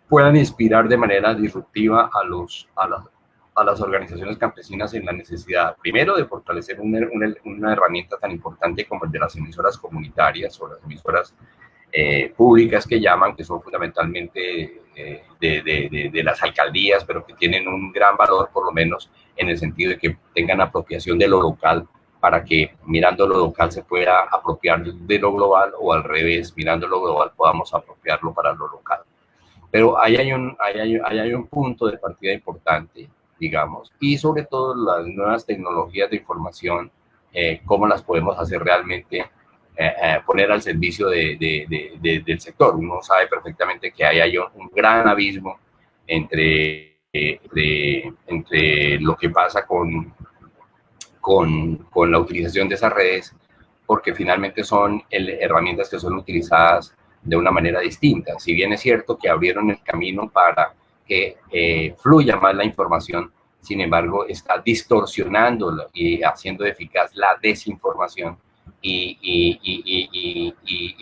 puedan inspirar de manera disruptiva a las organizaciones campesinas en la necesidad, primero, de fortalecer una herramienta tan importante como el de las emisoras comunitarias o las emisoras públicas que llaman, que son fundamentalmente de las alcaldías, pero que tienen un gran valor, por lo menos en el sentido de que tengan apropiación de lo local, para que mirando lo local se pueda apropiar de lo global, o al revés, mirando lo global podamos apropiarlo para lo local. Pero ahí hay un punto de partida importante, digamos, y sobre todo las nuevas tecnologías de información, cómo las podemos hacer realmente poner al servicio del sector. Uno sabe perfectamente que hay un gran abismo entre lo que pasa con la utilización de esas redes, porque finalmente son herramientas que son utilizadas de una manera distinta. Si bien es cierto que abrieron el camino para que fluya más la información, sin embargo está distorsionando y haciendo eficaz la desinformación, y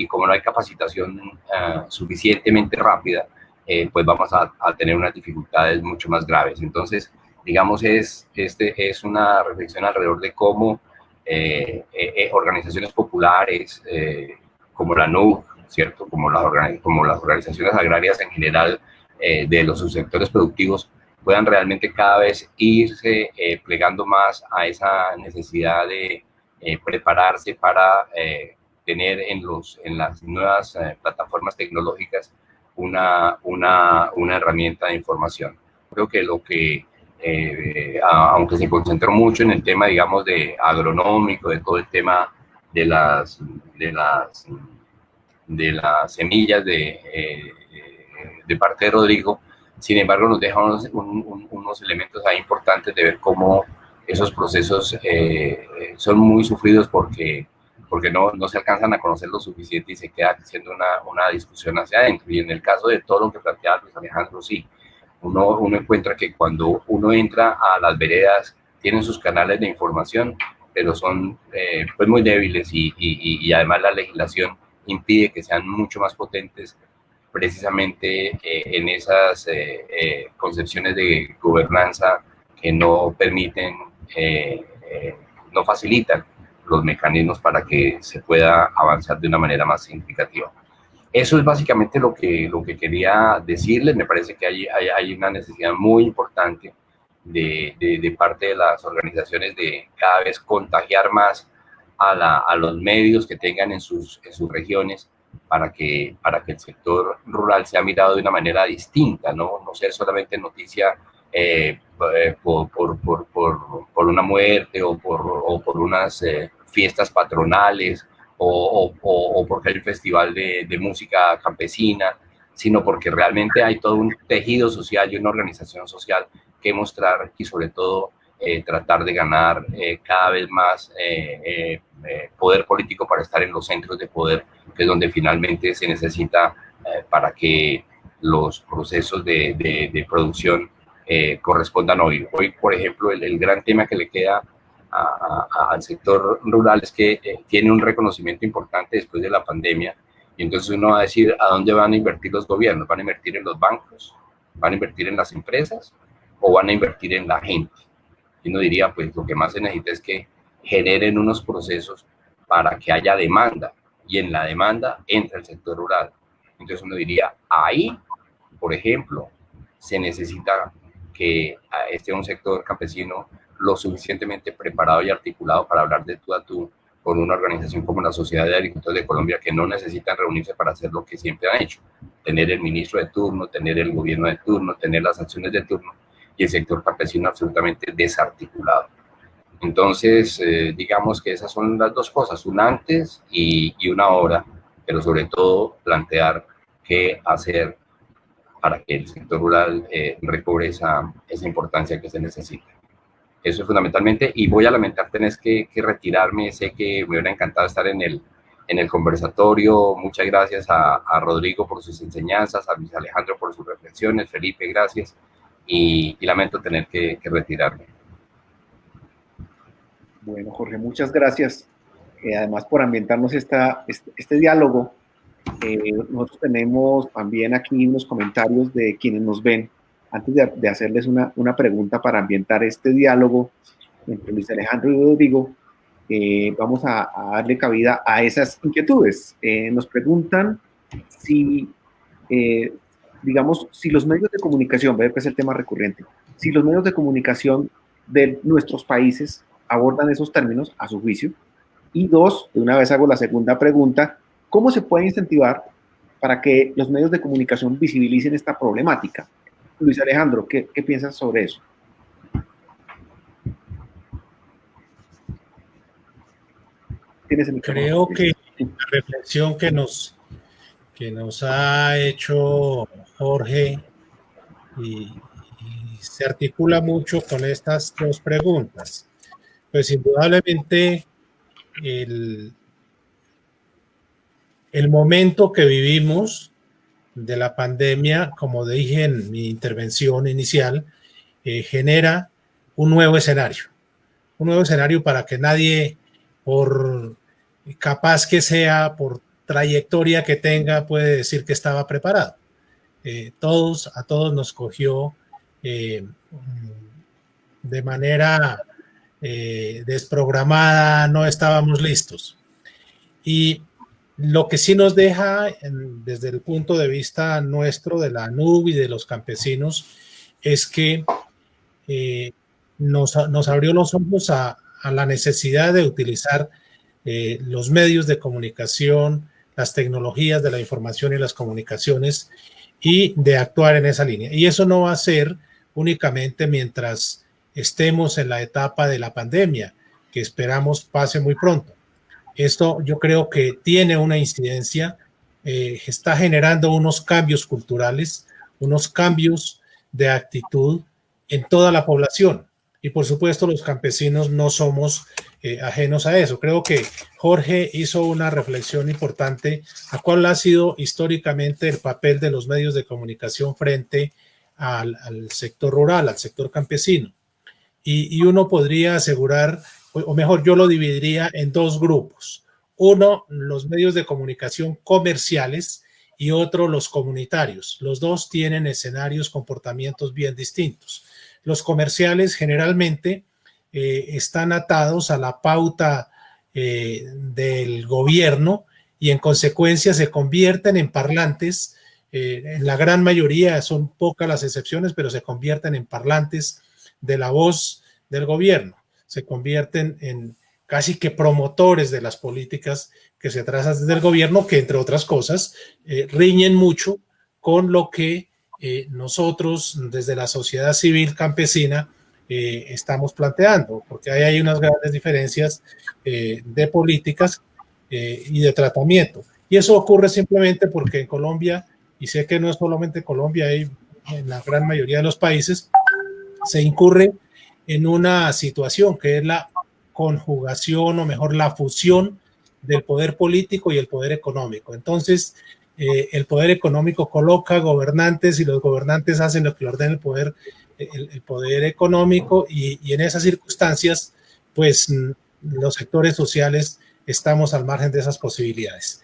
como no hay capacitación suficientemente rápida, pues vamos a tener unas dificultades mucho más graves. Entonces, digamos, es una reflexión alrededor de cómo organizaciones populares como la NUC, ¿cierto? Como las organizaciones agrarias en general, de los subsectores productivos, puedan realmente cada vez irse plegando más a esa necesidad de prepararse para tener en las nuevas plataformas tecnológicas una herramienta de información. Creo que lo que, aunque se concentró mucho en el tema, digamos, de agronómico, de todo el tema de las semillas de parte de Rodrigo, sin embargo nos deja unos elementos ahí importantes de ver cómo esos procesos son muy sufridos porque no se alcanzan a conocer lo suficiente y se queda siendo una discusión hacia adentro. Y en el caso de todo lo que planteaba Luis Alejandro, sí, uno encuentra que cuando uno entra a las veredas, tienen sus canales de información, pero son pues muy débiles, y además la legislación impide que sean mucho más potentes, precisamente en esas concepciones de gobernanza que no permiten, no facilitan los mecanismos para que se pueda avanzar de una manera más significativa. Eso es básicamente lo que quería decirles. Me parece que hay una necesidad muy importante de parte de las organizaciones de cada vez contagiar más a los medios que tengan en sus regiones para que el sector rural sea mirado de una manera distinta, no sea solamente noticia por una muerte o por unas fiestas patronales o porque hay un festival de música campesina, sino porque realmente hay todo un tejido social y una organización social que mostrar y sobre todo tratar de ganar cada vez más poder político para estar en los centros de poder, que es donde finalmente se necesita para que los procesos de producción correspondan hoy. Hoy, por ejemplo, el gran tema que le queda al sector rural es que tiene un reconocimiento importante después de la pandemia, y entonces uno va a decir, ¿a dónde van a invertir los gobiernos? ¿Van a invertir en los bancos? ¿Van a invertir en las empresas? ¿O van a invertir en la gente? Y uno diría, pues lo que más se necesita es que generen unos procesos para que haya demanda, y en la demanda entra el sector rural. Entonces uno diría, ahí, por ejemplo, se necesita que esté un sector campesino lo suficientemente preparado y articulado para hablar de tú a tú con una organización como la Sociedad de Agricultores de Colombia, que no necesitan reunirse para hacer lo que siempre han hecho, tener el ministro de turno, tener el gobierno de turno, tener las acciones de turno, y el sector campesino absolutamente desarticulado. Entonces, digamos que esas son las dos cosas, un antes y una ahora, pero sobre todo plantear qué hacer para que el sector rural recobre esa importancia que se necesita. Eso es fundamentalmente, y voy a lamentar tener que retirarme. Sé que me hubiera encantado estar en el conversatorio. Muchas gracias a Rodrigo por sus enseñanzas, a Luis Alejandro por sus reflexiones, Felipe, gracias, y lamento tener que retirarme. Bueno, Jorge, muchas gracias, además por ambientarnos este diálogo. Nosotros tenemos también aquí unos comentarios de quienes nos ven. Antes de hacerles una pregunta para ambientar este diálogo entre Luis Alejandro y Rodrigo, vamos a darle cabida a esas inquietudes. Nos preguntan si, digamos, si los medios de comunicación, veo que es el tema recurrente, si los medios de comunicación de nuestros países abordan esos términos a su juicio. Y dos, de una vez hago la segunda pregunta, ¿cómo se puede incentivar para que los medios de comunicación visibilicen esta problemática? Luis Alejandro, ¿qué piensas sobre eso? Creo que la reflexión que nos ha hecho Jorge y se articula mucho con estas dos preguntas. Pues indudablemente el momento que vivimos de la pandemia, como dije en mi intervención inicial, genera un nuevo escenario para que nadie, por capaz que sea, por trayectoria que tenga, puede decir que estaba preparado. A todos nos cogió de manera desprogramada, no estábamos listos. Y lo que sí nos deja, desde el punto de vista nuestro, de la NUB y de los campesinos, es que nos abrió los ojos a la necesidad de utilizar los medios de comunicación, las tecnologías de la información y las comunicaciones, y de actuar en esa línea. Y eso no va a ser únicamente mientras estemos en la etapa de la pandemia, que esperamos pase muy pronto. Esto yo creo que tiene una incidencia, está generando unos cambios culturales, unos cambios de actitud en toda la población. Y por supuesto los campesinos no somos ajenos a eso. Creo que Jorge hizo una reflexión importante a cuál ha sido históricamente el papel de los medios de comunicación frente al sector rural, al sector campesino. Y uno podría asegurar, o mejor, yo lo dividiría en dos grupos. Uno, los medios de comunicación comerciales, y otro, los comunitarios. Los dos tienen escenarios, comportamientos bien distintos. los comerciales generalmente están atados a la pauta del gobierno y en consecuencia se convierten en parlantes. En la gran mayoría, son pocas las excepciones, pero se convierten en parlantes de la voz del gobierno. Se convierten en casi que promotores de las políticas que se trazan desde el gobierno, que entre otras cosas riñen mucho con lo que nosotros desde la sociedad civil campesina estamos planteando, porque ahí hay unas grandes diferencias de políticas y de tratamiento. Y eso ocurre simplemente porque en Colombia, y sé que no es solamente Colombia, hay en la gran mayoría de los países, se incurre en una situación que es la conjugación, o mejor, la fusión del poder político y el poder económico. Entonces, el poder económico coloca gobernantes y los gobernantes hacen lo que le ordena el poder económico y en esas circunstancias, pues los sectores sociales estamos al margen de esas posibilidades.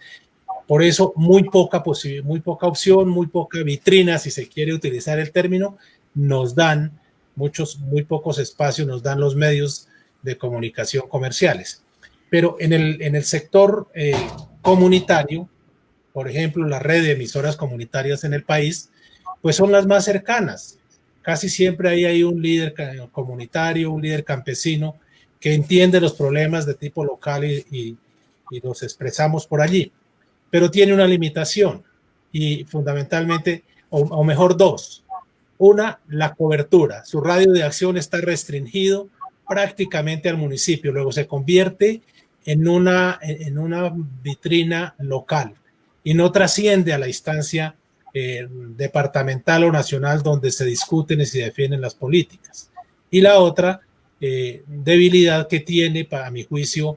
Por eso, muy poca opción, muy poca vitrina, si se quiere utilizar el término, nos dan muy pocos espacios, nos dan los medios de comunicación comerciales. Pero en el sector comunitario, por ejemplo, la red de emisoras comunitarias en el país, pues son las más cercanas. Casi siempre ahí hay un líder comunitario, un líder campesino que entiende los problemas de tipo local y los expresamos por allí. Pero tiene una limitación y fundamentalmente, o mejor dos. Una, la cobertura. Su radio de acción está restringido prácticamente al municipio. Luego se convierte en una vitrina local y no trasciende a la instancia departamental o nacional donde se discuten y se defienden las políticas. Y la otra debilidad que tiene, para mi juicio,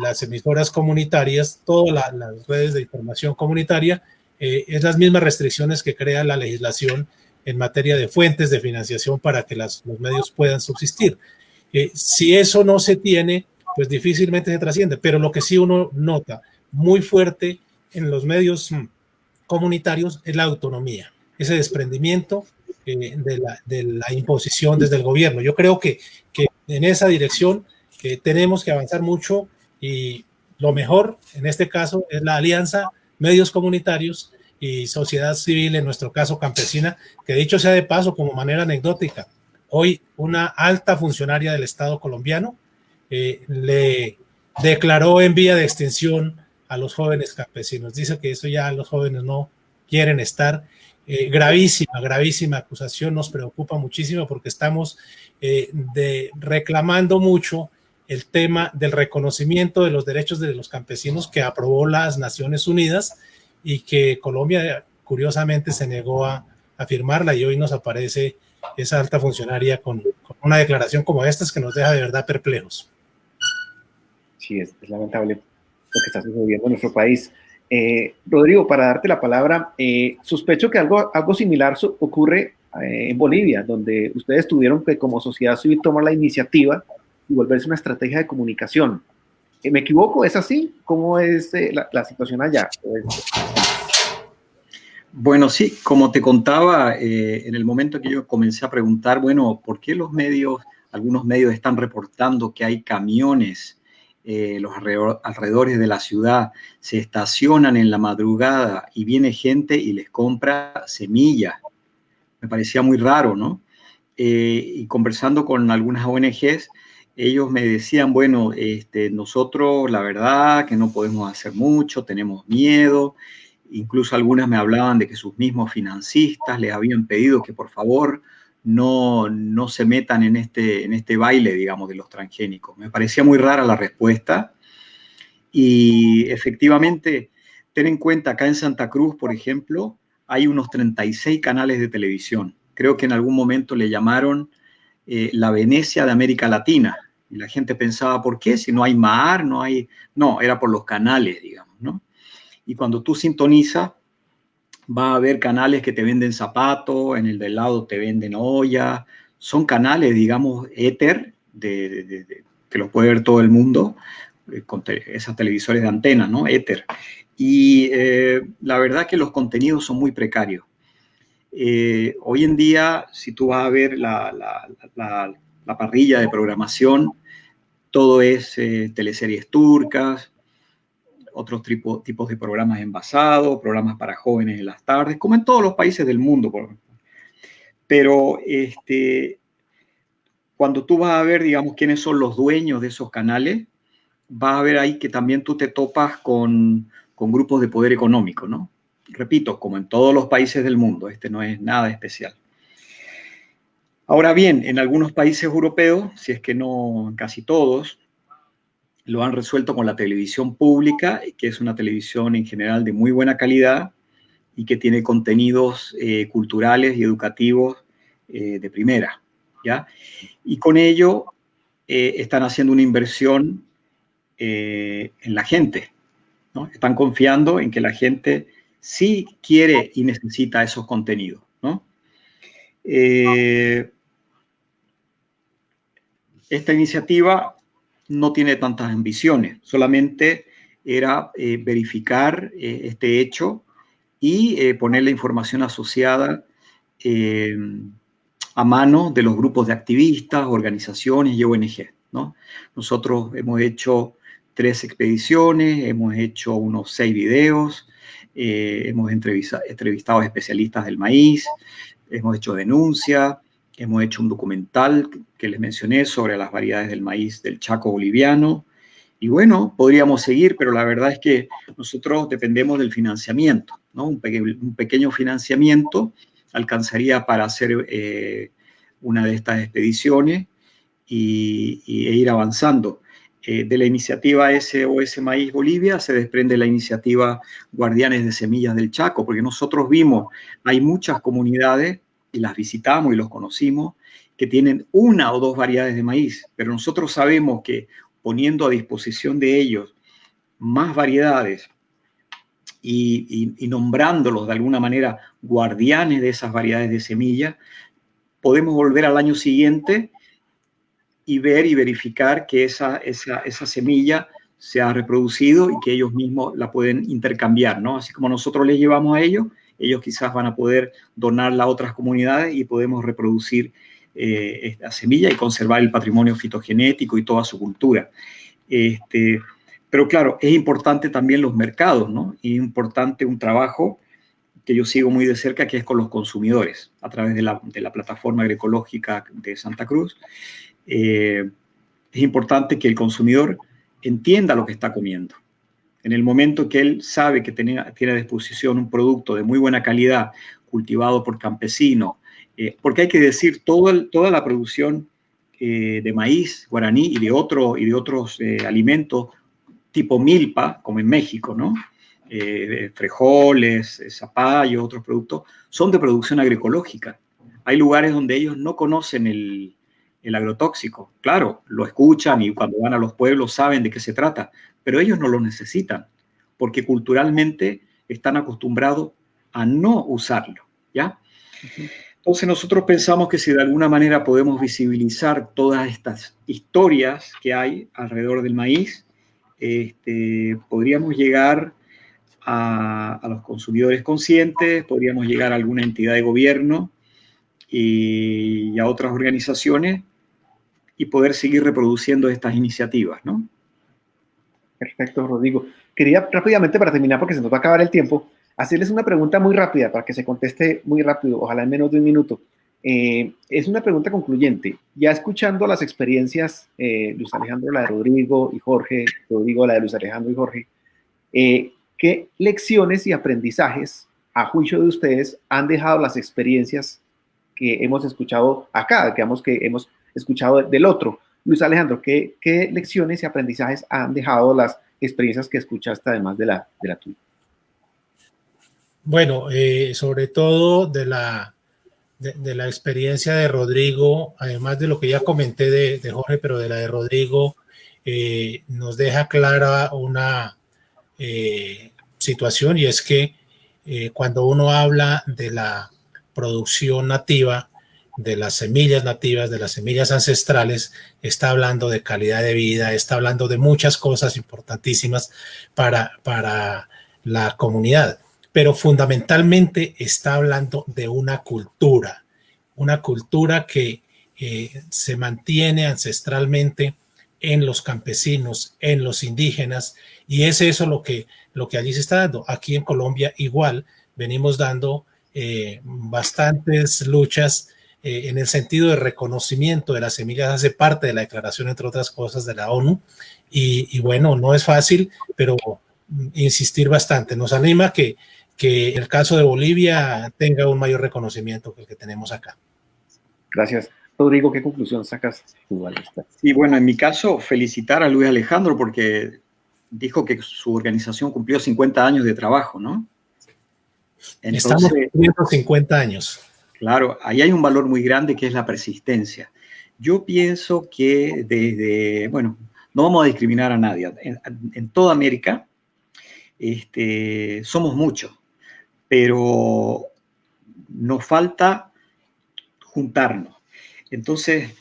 las emisoras comunitarias, todas las redes de información comunitaria, es las mismas restricciones que crea la legislación en materia de fuentes de financiación para que los medios puedan subsistir. Si eso no se tiene, pues difícilmente se trasciende, pero lo que sí uno nota muy fuerte en los medios comunitarios es la autonomía, ese desprendimiento de la imposición desde el gobierno. Yo creo que en esa dirección tenemos que avanzar mucho y lo mejor en este caso es la alianza medios comunitarios y sociedad civil, en nuestro caso campesina, que dicho sea de paso, como manera anecdótica, hoy una alta funcionaria del Estado colombiano le declaró en vía de extinción a los jóvenes campesinos. Dice que eso ya los jóvenes no quieren estar. Gravísima acusación, nos preocupa muchísimo porque estamos reclamando mucho el tema del reconocimiento de los derechos de los campesinos que aprobó las Naciones Unidas y que Colombia curiosamente se negó a firmarla, y hoy nos aparece esa alta funcionaria con una declaración como esta que nos deja de verdad perplejos. Sí, es lamentable lo que está sucediendo en nuestro país. Rodrigo, para darte la palabra, sospecho que algo similar ocurre en Bolivia, donde ustedes tuvieron que como sociedad civil tomar la iniciativa y volverse una estrategia de comunicación. ¿Me equivoco? ¿Es así? ¿Cómo es la situación allá? Bueno, sí, como te contaba, en el momento que yo comencé a preguntar, bueno, ¿por qué algunos medios están reportando que hay camiones los alrededores de la ciudad, se estacionan en la madrugada y viene gente y les compra semillas? Me parecía muy raro, ¿no? Y conversando con algunas ONGs, ellos me decían, bueno, nosotros la verdad que no podemos hacer mucho, tenemos miedo. Incluso algunas me hablaban de que sus mismos financistas les habían pedido que por favor no se metan en este baile, digamos, de los transgénicos. Me parecía muy rara la respuesta y efectivamente, ten en cuenta, acá en Santa Cruz, por ejemplo, hay unos 36 canales de televisión. Creo que en algún momento le llamaron la Venecia de América Latina. Y la gente pensaba, ¿por qué? Si no hay mar, no hay... No, era por los canales, digamos, ¿no? Y cuando tú sintonizas, va a haber canales que te venden zapatos, en el del lado te venden olla. Son canales, digamos, éter, que los puede ver todo el mundo, con esas televisores de antena, ¿no? Éter. Y la verdad que los contenidos son muy precarios. Hoy en día, si tú vas a ver la parrilla de programación, todo es teleseries turcas, otros tipos de programas envasados, programas para jóvenes en las tardes, como en todos los países del mundo. Pero cuando tú vas a ver, digamos, quiénes son los dueños de esos canales, vas a ver ahí que también tú te topas con grupos de poder económico, ¿no? Repito, como en todos los países del mundo, no es nada especial. Ahora bien, en algunos países europeos, si es que no en casi todos, lo han resuelto con la televisión pública, que es una televisión en general de muy buena calidad y que tiene contenidos culturales y educativos de primera, ¿ya? Y con ello están haciendo una inversión en la gente, ¿no? Están confiando en que la gente sí quiere y necesita esos contenidos, ¿no? Esta iniciativa no tiene tantas ambiciones, solamente era verificar este hecho y poner la información asociada a mano de los grupos de activistas, organizaciones y ONG, ¿no? Nosotros hemos hecho 3 expediciones, hemos hecho unos 6 videos, hemos entrevistado a especialistas del maíz, hemos hecho denuncias, hemos hecho un documental que les mencioné sobre las variedades del maíz del Chaco boliviano. Y bueno, podríamos seguir, pero la verdad es que nosotros dependemos del financiamiento, ¿no? Un pequeño financiamiento alcanzaría para hacer una de estas expediciones e ir avanzando. De la iniciativa SOS Maíz Bolivia se desprende la iniciativa Guardianes de Semillas del Chaco, porque nosotros vimos, hay muchas comunidades, y las visitamos y los conocimos, que tienen 1 o 2 variedades de maíz, pero nosotros sabemos que poniendo a disposición de ellos más variedades y nombrándolos de alguna manera guardianes de esas variedades de semilla, podemos volver al año siguiente y ver y verificar que esa semilla se ha reproducido y que ellos mismos la pueden intercambiar, ¿no? Así como nosotros les llevamos a ellos quizás van a poder donarla a otras comunidades y podemos reproducir esta semilla y conservar el patrimonio fitogenético y toda su cultura. Pero claro, es importante también los mercados, ¿no? Y es importante un trabajo que yo sigo muy de cerca, que es con los consumidores, a través de la plataforma agroecológica de Santa Cruz. Es importante que el consumidor entienda lo que está comiendo. En el momento que él sabe que tiene a disposición un producto de muy buena calidad, cultivado por campesinos, porque hay que decir, toda la producción de maíz guaraní y de otros alimentos tipo milpa, como en México, ¿no? Frijoles, zapallo, otros productos, son de producción agroecológica. Hay lugares donde ellos no conocen el agrotóxico. Claro, lo escuchan y cuando van a los pueblos saben de qué se trata, pero ellos no lo necesitan, porque culturalmente están acostumbrados a no usarlo, ¿ya? Entonces nosotros pensamos que si de alguna manera podemos visibilizar todas estas historias que hay alrededor del maíz, podríamos llegar a los consumidores conscientes, podríamos llegar a alguna entidad de gobierno y a otras organizaciones y poder seguir reproduciendo estas iniciativas, ¿no? Perfecto, Rodrigo. Quería rápidamente, para terminar, porque se nos va a acabar el tiempo, hacerles una pregunta muy rápida para que se conteste muy rápido, ojalá en menos de 1 minuto. Es una pregunta concluyente. Ya escuchando las experiencias, Luis Alejandro, la de Rodrigo y Jorge, Rodrigo, la de Luis Alejandro y Jorge, ¿qué lecciones y aprendizajes, a juicio de ustedes, han dejado las experiencias que hemos escuchado acá, digamos que hemos escuchado del otro? Luis Alejandro, ¿qué lecciones y aprendizajes han dejado las experiencias que escuchaste además de la tuya? Bueno, sobre todo de la experiencia de Rodrigo, además de lo que ya comenté de Jorge, pero de la de Rodrigo, nos deja clara una situación, y es que cuando uno habla de la producción nativa, de las semillas nativas, de las semillas ancestrales, está hablando de calidad de vida, está hablando de muchas cosas importantísimas para la comunidad. pero fundamentalmente está hablando de una cultura que se mantiene ancestralmente en los campesinos, en los indígenas, y es eso lo que allí se está dando. Aquí en Colombia igual venimos dando bastantes luchas en el sentido de reconocimiento de las semillas, hace parte de la declaración, entre otras cosas, de la ONU, y bueno, no es fácil, pero insistir bastante. Nos anima que el caso de Bolivia tenga un mayor reconocimiento que el que tenemos acá. Gracias. Rodrigo, ¿qué conclusión sacas tú al respecto? Y bueno, en mi caso, felicitar a Luis Alejandro porque dijo que su organización cumplió 50 años de trabajo, ¿no? Entonces, estamos cumpliendo 50 años. Claro, ahí hay un valor muy grande que es la persistencia. Yo pienso que desde, bueno, no vamos a discriminar a nadie. En toda América somos muchos, pero nos falta juntarnos. Entonces,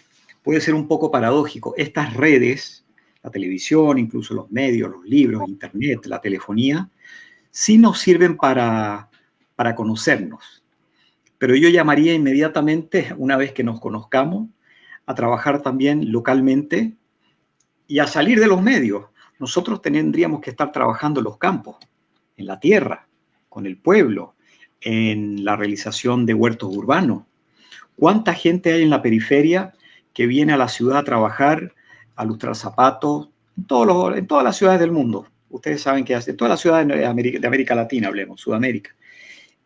puede ser un poco paradójico. Estas redes, la televisión, incluso los medios, los libros, internet, la telefonía, sí nos sirven para conocernos. Pero yo llamaría inmediatamente, una vez que nos conozcamos, a trabajar también localmente y a salir de los medios. Nosotros tendríamos que estar trabajando en los campos, en la tierra, con el pueblo, en la realización de huertos urbanos. ¿Cuánta gente hay en la periferia que viene a la ciudad a trabajar, a lustrar zapatos, en todas las ciudades del mundo? Ustedes saben que en todas las ciudades de América Latina, hablemos, Sudamérica.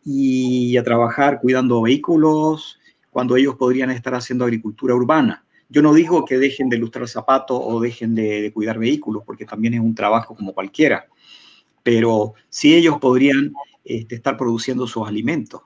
Y a trabajar cuidando vehículos, cuando ellos podrían estar haciendo agricultura urbana. Yo no digo que dejen de lustrar zapatos o dejen de cuidar vehículos, porque también es un trabajo como cualquiera, pero sí ellos podrían estar produciendo sus alimentos.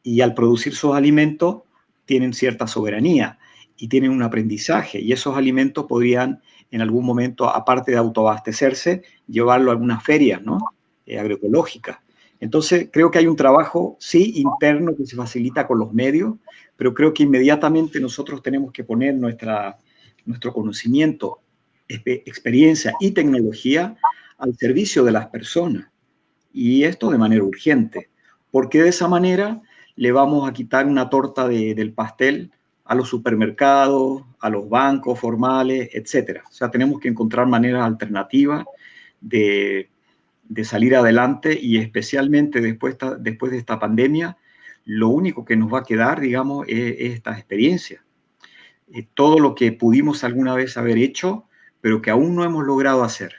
Y al producir sus alimentos tienen cierta soberanía y tienen un aprendizaje, y esos alimentos podrían en algún momento, aparte de autoabastecerse, llevarlo a algunas ferias, ¿no? Agroecológicas. Entonces, creo que hay un trabajo, sí, interno que se facilita con los medios, pero creo que inmediatamente nosotros tenemos que poner nuestro conocimiento, experiencia y tecnología al servicio de las personas. Y esto de manera urgente, porque de esa manera le vamos a quitar una torta del pastel a los supermercados, a los bancos formales, etc. O sea, tenemos que encontrar maneras alternativas de salir adelante, y especialmente después de esta pandemia, lo único que nos va a quedar, digamos, es esta experiencia. Todo lo que pudimos alguna vez haber hecho, pero que aún no hemos logrado hacer.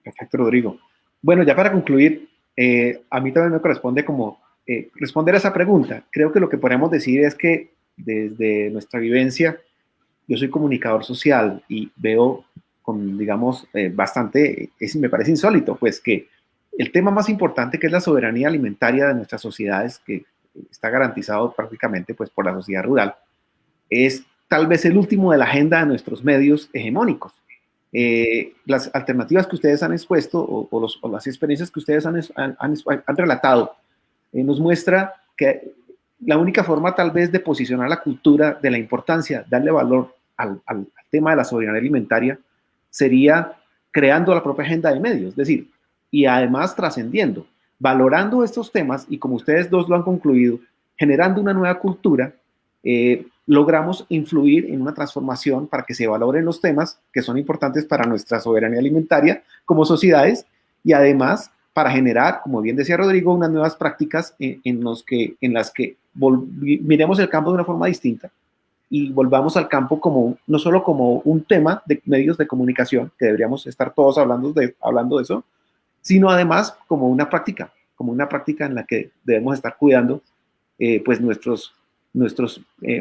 Perfecto, Rodrigo. Bueno, ya para concluir, a mí también me corresponde como responder a esa pregunta. Creo que lo que podemos decir es que desde nuestra vivencia, yo soy comunicador social y veo con, digamos, bastante, me parece insólito, pues que el tema más importante, que es la soberanía alimentaria de nuestras sociedades, que está garantizado prácticamente pues por la sociedad rural, es tal vez el último de la agenda de nuestros medios hegemónicos. Las alternativas que ustedes han expuesto o las experiencias que ustedes han relatado nos muestra que la única forma tal vez de posicionar la cultura de la importancia, darle valor al tema de la soberanía alimentaria, sería creando la propia agenda de medios, es decir, y además trascendiendo, valorando estos temas, y como ustedes dos lo han concluido, generando una nueva cultura, logramos influir en una transformación para que se valoren los temas que son importantes para nuestra soberanía alimentaria como sociedades, y además para generar, como bien decía Rodrigo, unas nuevas prácticas en las que miremos el campo de una forma distinta y volvamos al campo no solo como un tema de medios de comunicación, que deberíamos estar todos hablando de eso, sino además como una práctica en la que debemos estar cuidando pues nuestros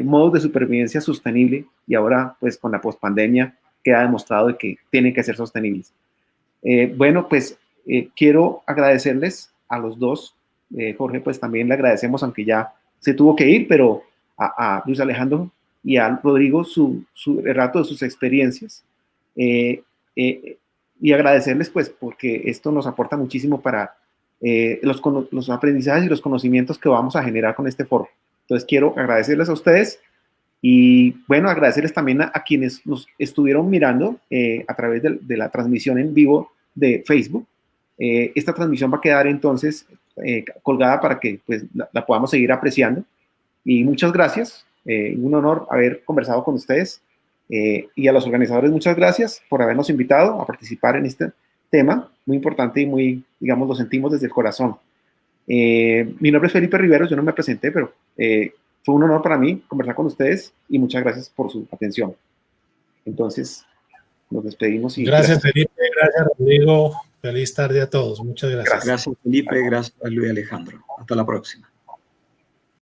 modos de supervivencia sostenible, y ahora pues con la pospandemia queda demostrado de que tienen que ser sostenibles. Bueno, pues quiero agradecerles a los dos. Jorge, pues también le agradecemos, aunque ya se tuvo que ir, pero a Luis Alejandro y a Rodrigo su relato de sus experiencias, y agradecerles pues porque esto nos aporta muchísimo para los aprendizajes y los conocimientos que vamos a generar con este foro. Entonces quiero agradecerles a ustedes y bueno, agradecerles también a quienes nos estuvieron mirando a través de la transmisión en vivo de Facebook. Esta transmisión va a quedar entonces colgada para que pues, la podamos seguir apreciando. Y muchas gracias. Un honor haber conversado con ustedes. Y a los organizadores, muchas gracias por habernos invitado a participar en este tema muy importante y muy, digamos, lo sentimos desde el corazón. Mi nombre es Felipe Riveros, yo no me presenté, pero fue un honor para mí conversar con ustedes y muchas gracias por su atención. Entonces, nos despedimos. Gracias, Felipe, gracias, Rodrigo. Feliz tarde a todos. Muchas gracias. Gracias, Felipe. Gracias, Luis Alejandro. Hasta la próxima.